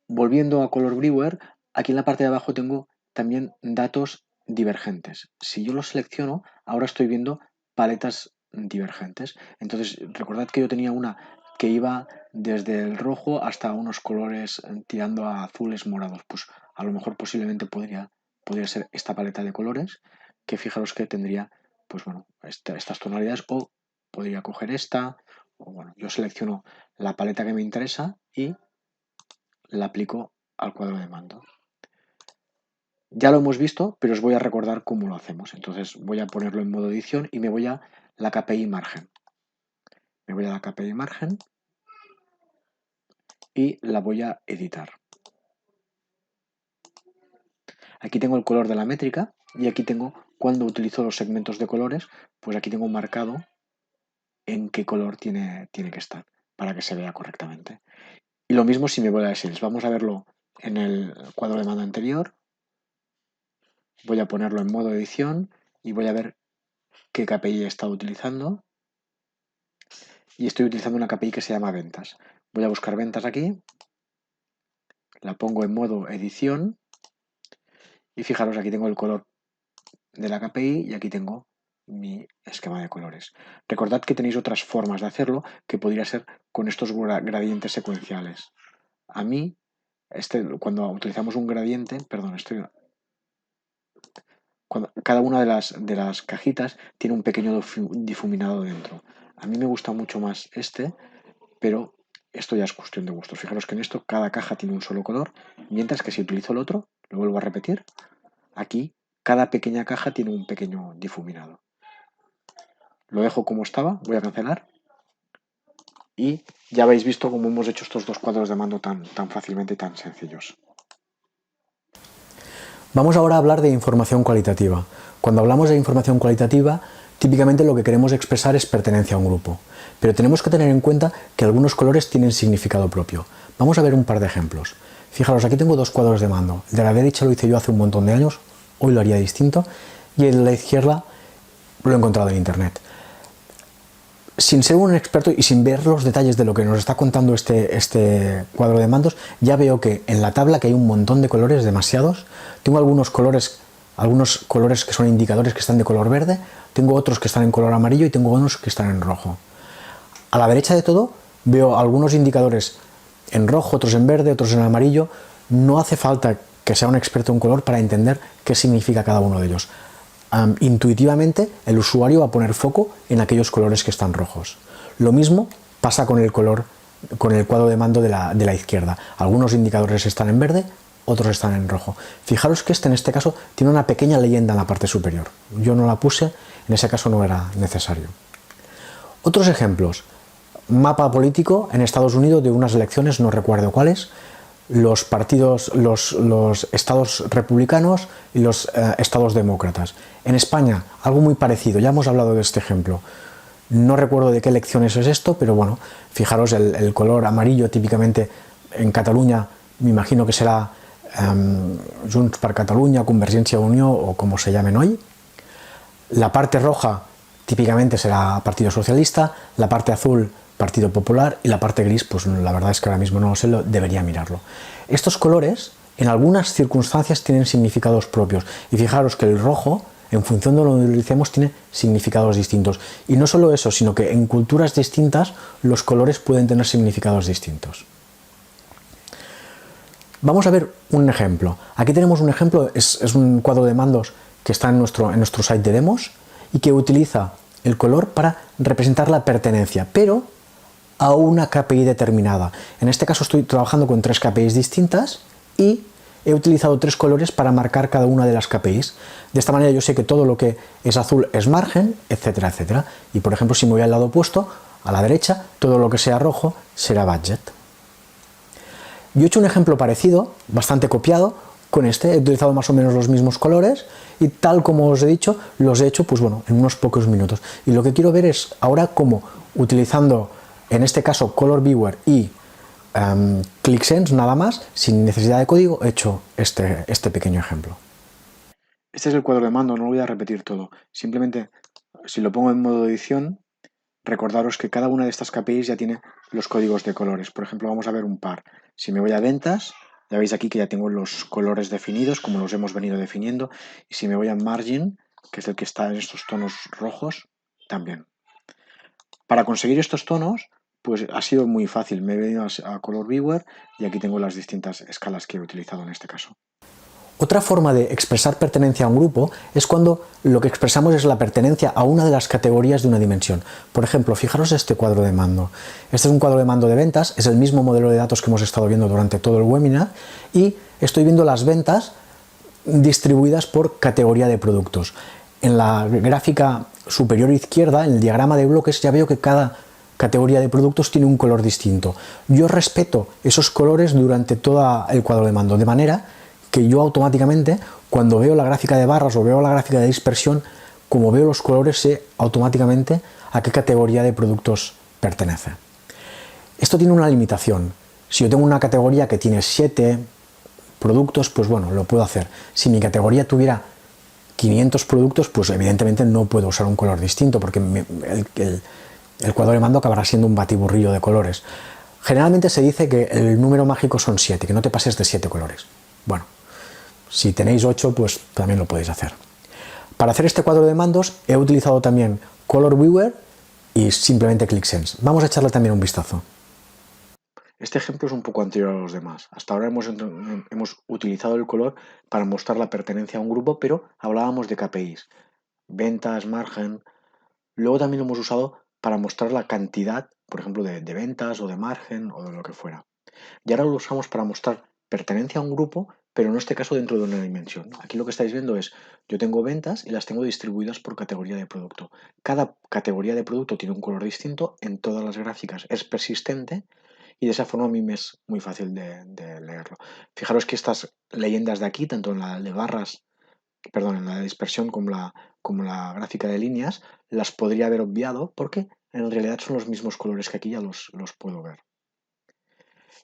volviendo a Color Viewer, aquí en la parte de abajo tengo también datos divergentes. Si yo los selecciono, ahora estoy viendo paletas divergentes. Entonces, recordad que yo tenía una que iba desde el rojo hasta unos colores tirando a azules morados. Pues a lo mejor posiblemente podría ser esta paleta de colores, que fijaros que tendría, pues bueno, estas tonalidades, o podría coger esta, o bueno, yo selecciono la paleta que me interesa y la aplico al cuadro de mando. Ya lo hemos visto, pero os voy a recordar cómo lo hacemos. Entonces voy a ponerlo en modo edición y me voy a la KPI margen. Me voy a la KPI margen y la voy a editar. Aquí tengo el color de la métrica y aquí tengo, cuando utilizo los segmentos de colores, pues aquí tengo marcado en qué color tiene que estar para que se vea correctamente. Y lo mismo si me voy a Sales. Vamos a verlo en el cuadro de mando anterior. Voy a ponerlo en modo edición y voy a ver qué KPI he estado utilizando. Y estoy utilizando una KPI que se llama ventas. Voy a buscar ventas aquí, la pongo en modo edición y fijaros, aquí tengo el color de la KPI y aquí tengo mi esquema de colores. Recordad que tenéis otras formas de hacerlo, que podría ser con estos gradientes secuenciales. A mí, cuando utilizamos un gradiente, perdón, cada una de las cajitas tiene un pequeño difuminado dentro. A mí me gusta mucho más pero esto ya es cuestión de gustos. Fijaros que en esto cada caja tiene un solo color, mientras que si utilizo el otro, lo vuelvo a repetir, aquí cada pequeña caja tiene un pequeño difuminado. Lo dejo como estaba, voy a cancelar y ya habéis visto cómo hemos hecho estos dos cuadros de mando tan fácilmente y tan sencillos. Vamos ahora a hablar de información cualitativa. Cuando hablamos de información cualitativa, típicamente lo que queremos expresar es pertenencia a un grupo, pero tenemos que tener en cuenta que algunos colores tienen significado propio. Vamos a ver un par de ejemplos. Fijaros, aquí tengo dos cuadros de mando. El de la derecha lo hice yo hace un montón de años, hoy lo haría distinto, y el de la izquierda lo he encontrado en internet. Sin ser un experto y sin ver los detalles de lo que nos está contando este cuadro de mandos, ya veo que en la tabla que hay un montón de colores, demasiados. Tengo algunos colores que son indicadores que están de color verde, tengo otros que están en color amarillo y tengo unos que están en rojo. A la derecha de todo veo algunos indicadores en rojo, otros en verde, otros en amarillo. No hace falta que sea un experto en color para entender qué significa cada uno de ellos. Intuitivamente el usuario va a poner foco en aquellos colores que están rojos. Lo mismo pasa con el cuadro de mando de la izquierda. Algunos indicadores están en verde, otros están en rojo. Fijaros que en este caso tiene una pequeña leyenda en la parte superior. Yo no la puse, en ese caso no era necesario. Otros ejemplos. Mapa político en Estados Unidos de unas elecciones, no recuerdo cuáles. Los partidos, los estados republicanos y los estados demócratas. En España, algo muy parecido, ya hemos hablado de este ejemplo. No recuerdo de qué elecciones es esto, pero bueno, fijaros, el color amarillo típicamente en Cataluña, me imagino que será Junts per Catalunya, Convergencia i Unió o como se llamen hoy. La parte roja típicamente será Partido Socialista, la parte azul Partido Popular y la parte gris, pues la verdad es que ahora mismo no lo sé, debería mirarlo. Estos colores en algunas circunstancias tienen significados propios y fijaros que el rojo, en función de lo que utilicemos, tiene significados distintos. Y no solo eso, sino que en culturas distintas los colores pueden tener significados distintos. Vamos a ver un ejemplo. Aquí tenemos un ejemplo, es un cuadro de mandos que está en nuestro site de demos y que utiliza el color para representar la pertenencia, pero a una KPI determinada. En este caso estoy trabajando con 3 KPIs distintas y he utilizado 3 colores para marcar cada una de las KPIs. De esta manera yo sé que todo lo que es azul es margen, etcétera, etcétera. Y por ejemplo, si me voy al lado opuesto, a la derecha, todo lo que sea rojo será budget. Yo he hecho un ejemplo parecido, bastante copiado, con he utilizado más o menos los mismos colores y tal como os he dicho, los he hecho pues bueno, en unos pocos minutos. Y lo que quiero ver es ahora cómo, utilizando en este caso Color Viewer y ClickSense nada más, sin necesidad de código, he hecho este pequeño ejemplo. Este es el cuadro de mando, no lo voy a repetir todo. Simplemente, si lo pongo en modo edición, recordaros que cada una de estas KPIs ya tiene los códigos de colores. Por ejemplo, vamos a ver un par. Si me voy a ventas, Ya veis aquí que ya tengo los colores definidos como los hemos venido definiendo, y si me voy a Margin, que es el que está en estos tonos rojos, también. Para conseguir estos tonos, pues ha sido muy fácil. Me he venido a Color Viewer y aquí tengo las distintas escalas que he utilizado en este caso. Otra forma de expresar pertenencia a un grupo es cuando lo que expresamos es la pertenencia a una de las categorías de una dimensión. Por ejemplo, fijaros este cuadro de mando. Este es un cuadro de mando de ventas, es el mismo modelo de datos que hemos estado viendo durante todo el webinar y estoy viendo las ventas distribuidas por categoría de productos. En la gráfica superior izquierda, en el diagrama de bloques, ya veo que cada categoría de productos tiene un color distinto. Yo respeto esos colores durante todo el cuadro de mando, de manera que yo automáticamente, cuando veo la gráfica de barras o veo la gráfica de dispersión, como veo los colores, sé automáticamente a qué categoría de productos pertenece. Esto tiene una limitación. Si yo tengo una categoría que tiene 7 productos, pues bueno, lo puedo hacer. Si mi categoría tuviera 500 productos, pues evidentemente no puedo usar un color distinto porque el cuadro de mando acabará siendo un batiburrillo de colores. Generalmente se dice que el número mágico son 7, que no te pases de 7 colores. Bueno, si tenéis 8, pues también lo podéis hacer. Para hacer este cuadro de mandos he utilizado también Color Viewer y simplemente ClickSense. Vamos a echarle también un vistazo. Este ejemplo es un poco anterior a los demás. Hasta ahora hemos utilizado el color para mostrar la pertenencia a un grupo, pero hablábamos de KPIs, ventas, margen. Luego también lo hemos usado para mostrar la cantidad, por ejemplo, de ventas o de margen o de lo que fuera. Y ahora lo usamos para mostrar pertenencia a un grupo, pero en este caso dentro de una dimensión. Aquí lo que estáis viendo es, yo tengo ventas y las tengo distribuidas por categoría de producto. Cada categoría de producto tiene un color distinto, en todas las gráficas es persistente y de esa forma a mí me es muy fácil de leerlo. Fijaros que estas leyendas de aquí, tanto en la de barras, perdón, en la de dispersión como la gráfica de líneas, las podría haber obviado porque en realidad son los mismos colores que aquí, ya los puedo ver.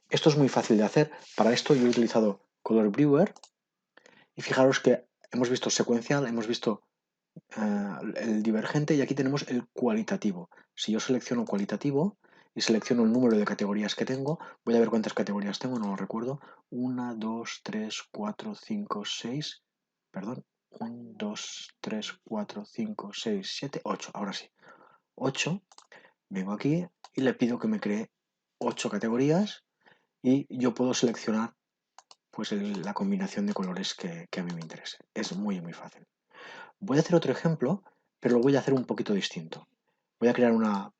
Esto es muy fácil de hacer. Para esto yo he utilizado Color Brewer y fijaros que hemos visto secuencial, hemos visto el divergente y aquí tenemos el cualitativo. Si yo selecciono cualitativo y selecciono el número de categorías que tengo, voy a ver cuántas categorías tengo, no lo recuerdo. 1, 2, 3, 4, 5, 6, perdón, 1, 2, 3, 4, 5, 6, 7, 8, ahora sí. 8, vengo aquí y le pido que me cree 8 categorías y yo puedo seleccionar pues la combinación de colores que a mí me interese. Es muy, muy fácil. Voy a hacer otro ejemplo, pero lo voy a hacer un poquito distinto. Voy a crear una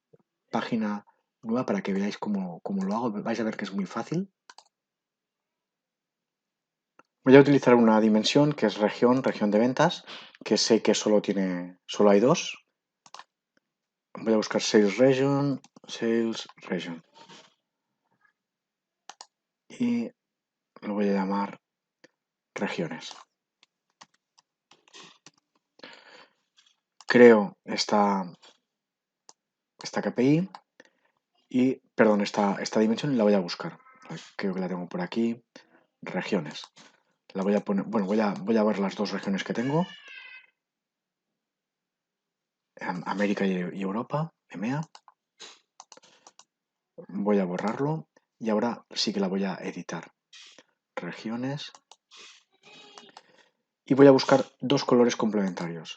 página nueva para que veáis cómo lo hago. Vais a ver que es muy fácil. Voy a utilizar una dimensión que es región de ventas, que sé que solo hay dos. Voy a buscar Sales Region. Y lo voy a llamar regiones. Creo esta KPI y, perdón, esta dimensión y la voy a buscar. Creo que la tengo por aquí. Regiones. La voy a poner, bueno, voy a ver las dos regiones que tengo. América y Europa, EMEA. Voy a borrarlo y ahora sí que la voy a editar. Regiones. Y voy a buscar dos colores complementarios.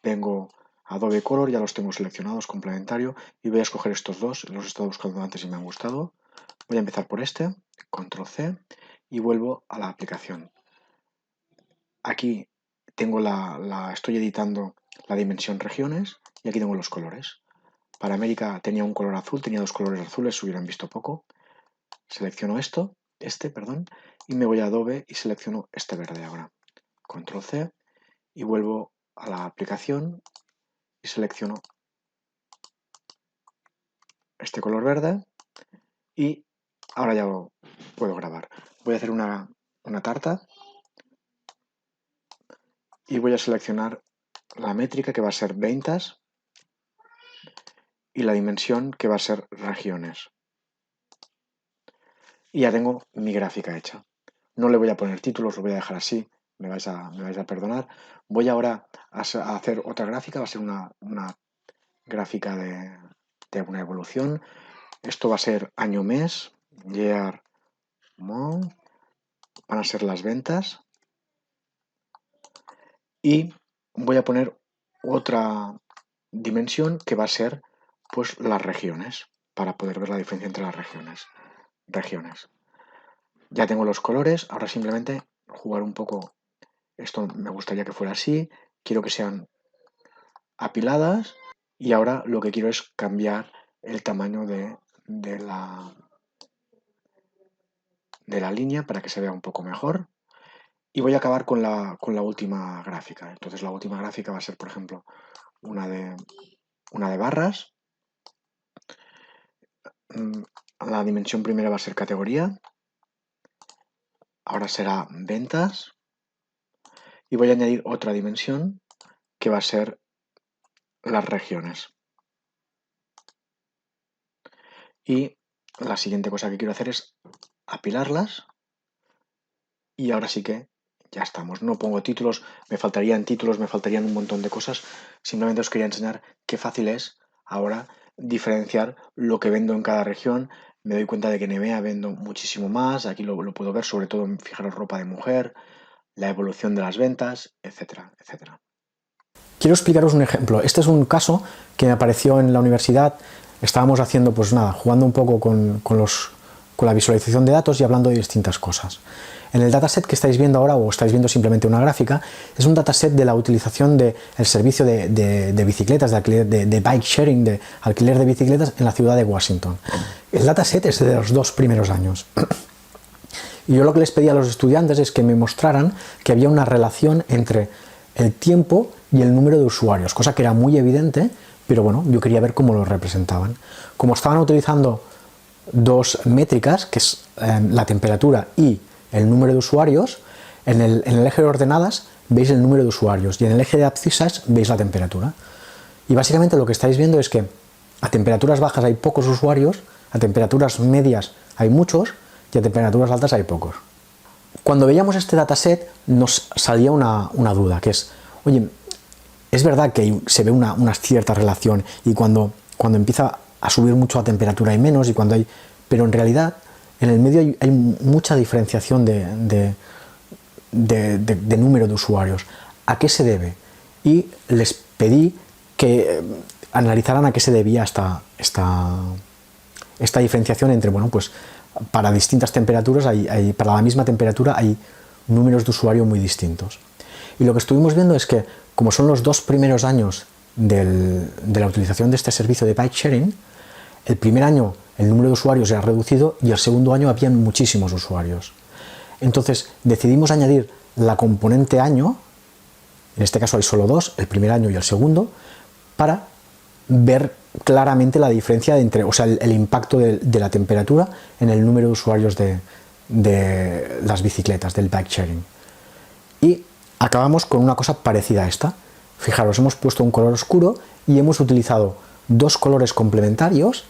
Vengo a Adobe Color, ya los tengo seleccionados, complementario, y voy a escoger estos dos. Los he estado buscando antes y me han gustado. Voy a empezar por este, Control C, y vuelvo a la aplicación. Aquí tengo estoy editando la dimensión regiones y aquí tengo los colores. Para América tenía un color azul, tenía dos colores azules, se hubieran visto poco. Selecciono perdón, y me voy a Adobe y selecciono este verde ahora. Control C y vuelvo a la aplicación y selecciono este color verde y ahora ya lo puedo grabar. Voy a hacer una tarta y voy a seleccionar la métrica que va a ser ventas y la dimensión que va a ser regiones. Y ya tengo mi gráfica hecha. No le voy a poner títulos, lo voy a dejar así, me vais a perdonar. Voy ahora a hacer otra gráfica, va a ser una gráfica de una evolución. Esto va a ser año-mes, year, month, van a ser las ventas y voy a poner otra dimensión que va a ser pues las regiones, para poder ver la diferencia entre las regiones. Ya tengo los colores, ahora simplemente jugar un poco. Esto me gustaría que fuera así, quiero que sean apiladas y ahora lo que quiero es cambiar el tamaño de la línea para que se vea un poco mejor. Y voy a acabar con la última gráfica. Entonces la última gráfica va a ser, por ejemplo, una de barras. La dimensión primera va a ser categoría. Ahora será ventas. Y voy a añadir otra dimensión que va a ser las regiones. Y la siguiente cosa que quiero hacer es apilarlas. Y ahora sí que ya estamos. No pongo títulos, me faltarían un montón de cosas. Simplemente os quería enseñar qué fácil es ahora diferenciar lo que vendo en cada región. Me doy cuenta de que en EMEA vendo muchísimo más. Aquí lo puedo ver, sobre todo, fijaros, ropa de mujer, la evolución de las ventas, etcétera, etcétera. Quiero explicaros un ejemplo. Este es un caso que me apareció en la universidad. Estábamos haciendo, pues nada, jugando un poco con la visualización de datos y hablando de distintas cosas. En el dataset que estáis viendo ahora, o estáis viendo simplemente una gráfica, es un dataset de la utilización del servicio de bicicletas, de bike sharing, de alquiler de bicicletas en la ciudad de Washington. El dataset es de los 2 primeros años. Y yo lo que les pedí a los estudiantes es que me mostraran que había una relación entre el tiempo y el número de usuarios, cosa que era muy evidente, pero bueno, yo quería ver cómo lo representaban. Como estaban utilizando dos métricas, que es la temperatura y el número de usuarios, en el eje de ordenadas veis el número de usuarios y en el eje de abscisas veis la temperatura. Y básicamente lo que estáis viendo es que a temperaturas bajas hay pocos usuarios, a temperaturas medias hay muchos y a temperaturas altas hay pocos. Cuando veíamos este dataset nos salía una duda, que es, oye, es verdad que se ve una cierta relación y cuando empieza a subir mucho la temperatura hay menos y cuando hay, pero en realidad en el medio hay mucha diferenciación de número de usuarios. ¿A qué se debe? Y les pedí que analizaran a qué se debía esta diferenciación entre, bueno, pues para distintas temperaturas, para la misma temperatura hay números de usuario muy distintos. Y lo que estuvimos viendo es que, como son los 2 primeros años de la utilización de este servicio de bike sharing, el primer año el número de usuarios era reducido y el segundo año habían muchísimos usuarios. Entonces decidimos añadir la componente año, en este caso hay solo 2, el primer año y el segundo, para ver claramente la diferencia entre, o sea, el impacto de la temperatura en el número de usuarios de las bicicletas, del bike sharing. Y acabamos con una cosa parecida a esta. Fijaros, hemos puesto un color oscuro y hemos utilizado 2 colores complementarios,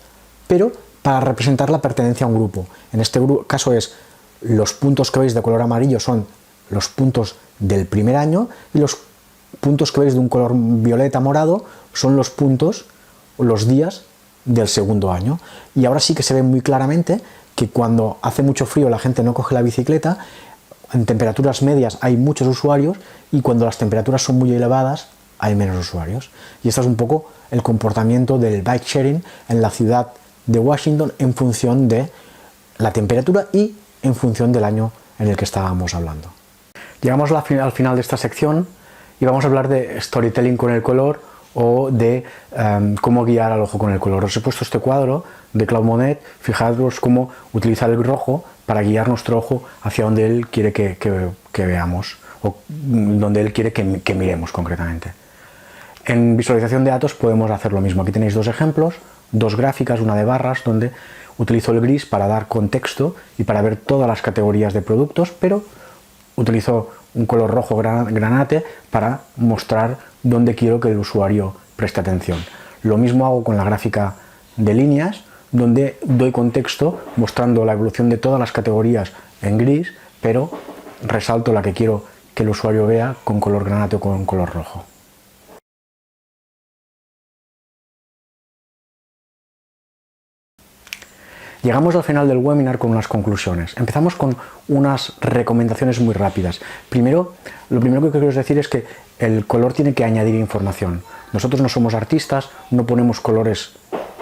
pero para representar la pertenencia a un grupo. En este caso es los puntos que veis de color amarillo son los puntos del primer año y los puntos que veis de un color violeta morado son los puntos, los días del segundo año. Y ahora sí que se ve muy claramente que cuando hace mucho frío la gente no coge la bicicleta, en temperaturas medias hay muchos usuarios y cuando las temperaturas son muy elevadas hay menos usuarios. Y este es un poco el comportamiento del bike sharing en la ciudad de Washington en función de la temperatura y en función del año en el que estábamos hablando. Llegamos al final de esta sección y vamos a hablar de storytelling con el color o de cómo guiar al ojo con el color. Os he puesto este cuadro de Claude Monet, fijaros cómo utilizar el rojo para guiar nuestro ojo hacia donde él quiere que veamos o donde él quiere que miremos concretamente. En visualización de datos podemos hacer lo mismo. Aquí tenéis 2 ejemplos, 2 gráficas, una de barras, donde utilizo el gris para dar contexto y para ver todas las categorías de productos, pero utilizo un color rojo granate para mostrar dónde quiero que el usuario preste atención. Lo mismo hago con la gráfica de líneas, donde doy contexto mostrando la evolución de todas las categorías en gris, pero resalto la que quiero que el usuario vea con color granate o con color rojo. Llegamos al final del webinar con unas conclusiones. Empezamos con unas recomendaciones muy rápidas. Primero, lo primero que quiero decir es que el color tiene que añadir información. Nosotros no somos artistas, no ponemos colores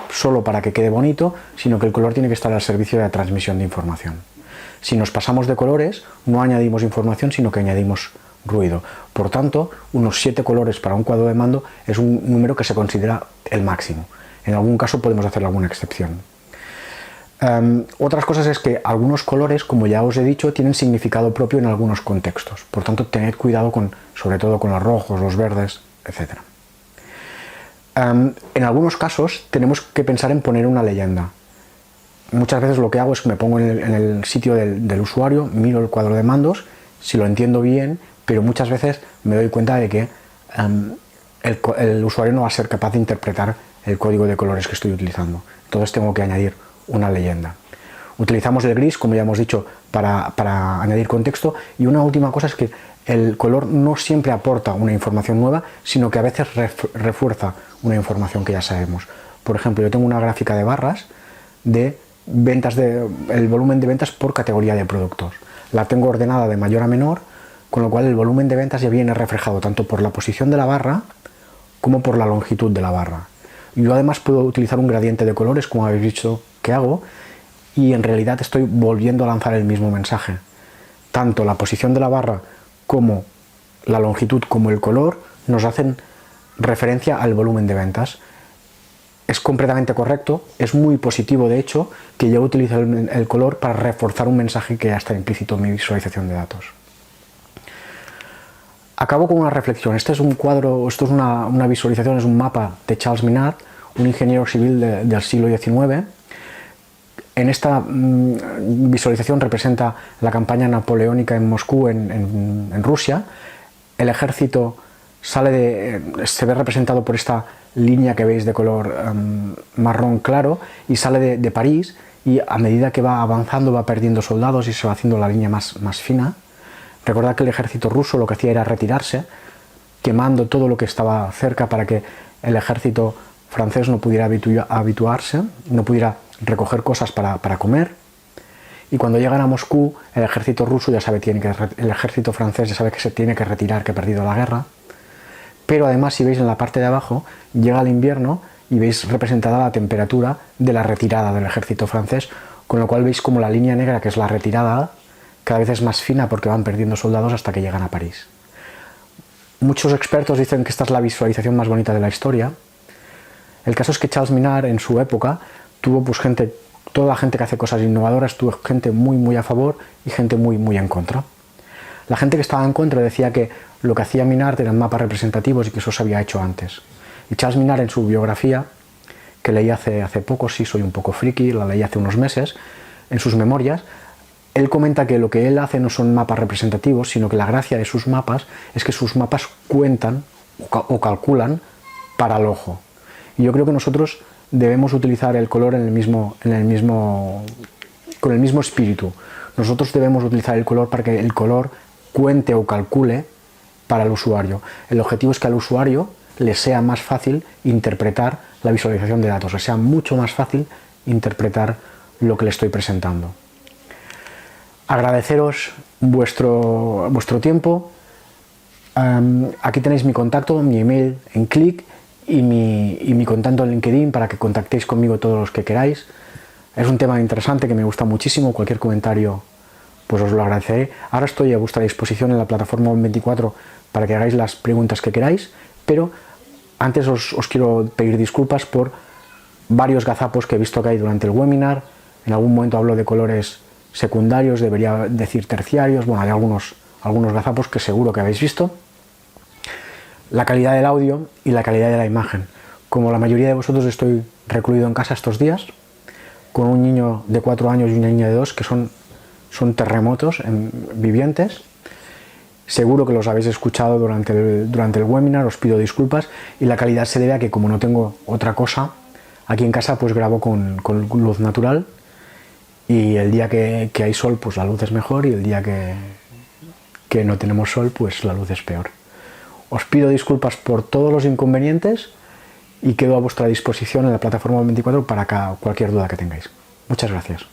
solo para que quede bonito, sino que el color tiene que estar al servicio de la transmisión de información. Si nos pasamos de colores, no añadimos información, sino que añadimos ruido. Por tanto, unos 7 colores para un cuadro de mando es un número que se considera el máximo. En algún caso podemos hacer alguna excepción. Otras cosas es que algunos colores, como ya os he dicho, tienen significado propio en algunos contextos. Por tanto, tened cuidado sobre todo con los rojos, los verdes, etc. En algunos casos tenemos que pensar en poner una leyenda. Muchas veces lo que hago es que me pongo en el sitio del usuario, miro el cuadro de mandos, si lo entiendo bien, pero muchas veces me doy cuenta de que el usuario no va a ser capaz de interpretar el código de colores que estoy utilizando. Entonces tengo que añadir una leyenda. Utilizamos el gris, como ya hemos dicho, para añadir contexto, y una última cosa es que el color no siempre aporta una información nueva, sino que a veces refuerza una información que ya sabemos. Por ejemplo, yo tengo una gráfica de barras de ventas el volumen de ventas por categoría de productos. La tengo ordenada de mayor a menor, con lo cual el volumen de ventas ya viene reflejado tanto por la posición de la barra como por la longitud de la barra. Yo además puedo utilizar un gradiente de colores, como habéis visto que hago, y en realidad estoy volviendo a lanzar el mismo mensaje. Tanto la posición de la barra como la longitud como el color nos hacen referencia al volumen de ventas. Es completamente correcto, es muy positivo de hecho que yo utilice el color para reforzar un mensaje que ya está implícito en mi visualización de datos. Acabo con una reflexión. Este es un cuadro, esto es una visualización, es un mapa de Charles Minard, un ingeniero civil del siglo XIX. En esta visualización representa la campaña napoleónica en Moscú, en Rusia. El ejército se ve representado por esta línea que veis de color marrón claro y sale de París, y a medida que va avanzando va perdiendo soldados y se va haciendo la línea más fina. Recordad que el ejército ruso lo que hacía era retirarse, quemando todo lo que estaba cerca para que el ejército francés no pudiera habituarse, no pudiera recoger cosas para comer. Y cuando llegan a Moscú, el ejército ruso ya sabe el ejército francés ya sabe que se tiene que retirar, que ha perdido la guerra. Pero además, si veis en la parte de abajo, llega el invierno y veis representada la temperatura de la retirada del ejército francés, con lo cual veis como la línea negra, que es la retirada, cada vez es más fina porque van perdiendo soldados hasta que llegan a París. Muchos expertos dicen que esta es la visualización más bonita de la historia. El caso es que Charles Minard en su época tuvo toda la gente que hace cosas innovadoras, tuvo gente muy a favor y gente muy en contra. La gente que estaba en contra decía que lo que hacía Minard eran mapas representativos y que eso se había hecho antes. Y Charles Minard, en su biografía, que leí hace poco, sí soy un poco friki, la leí hace unos meses, en sus memorias, él comenta que lo que él hace no son mapas representativos, sino que la gracia de sus mapas es que sus mapas cuentan o calculan para el ojo. Y yo creo que nosotros debemos utilizar el color con el mismo espíritu. Nosotros debemos utilizar el color para que el color cuente o calcule para el usuario. El objetivo es que al usuario le sea más fácil interpretar la visualización de datos, le sea mucho más fácil interpretar lo que le estoy presentando. Agradeceros vuestro tiempo. Aquí tenéis mi contacto, mi email en clic y mi contacto en LinkedIn para que contactéis conmigo todos los que queráis. Es un tema interesante que me gusta muchísimo. Cualquier comentario pues os lo agradeceré. Ahora estoy a vuestra disposición en la plataforma ON24 para que hagáis las preguntas que queráis, pero antes os quiero pedir disculpas por varios gazapos que he visto que hay durante el webinar. En algún momento hablo de colores secundarios, debería decir terciarios. Bueno, hay algunos gazapos que seguro que habéis visto. La calidad del audio y la calidad de la imagen. Como la mayoría de vosotros, estoy recluido en casa estos días con un niño de 4 años y una niña de 2 que son terremotos vivientes. Seguro que los habéis escuchado durante el webinar, os pido disculpas, y la calidad se debe a que, como no tengo otra cosa aquí en casa, pues grabo con luz natural, y el día que hay sol pues la luz es mejor, y el día que no tenemos sol pues la luz es peor. Os pido disculpas por todos los inconvenientes y quedo a vuestra disposición en la plataforma ON24 para cualquier duda que tengáis. Muchas gracias.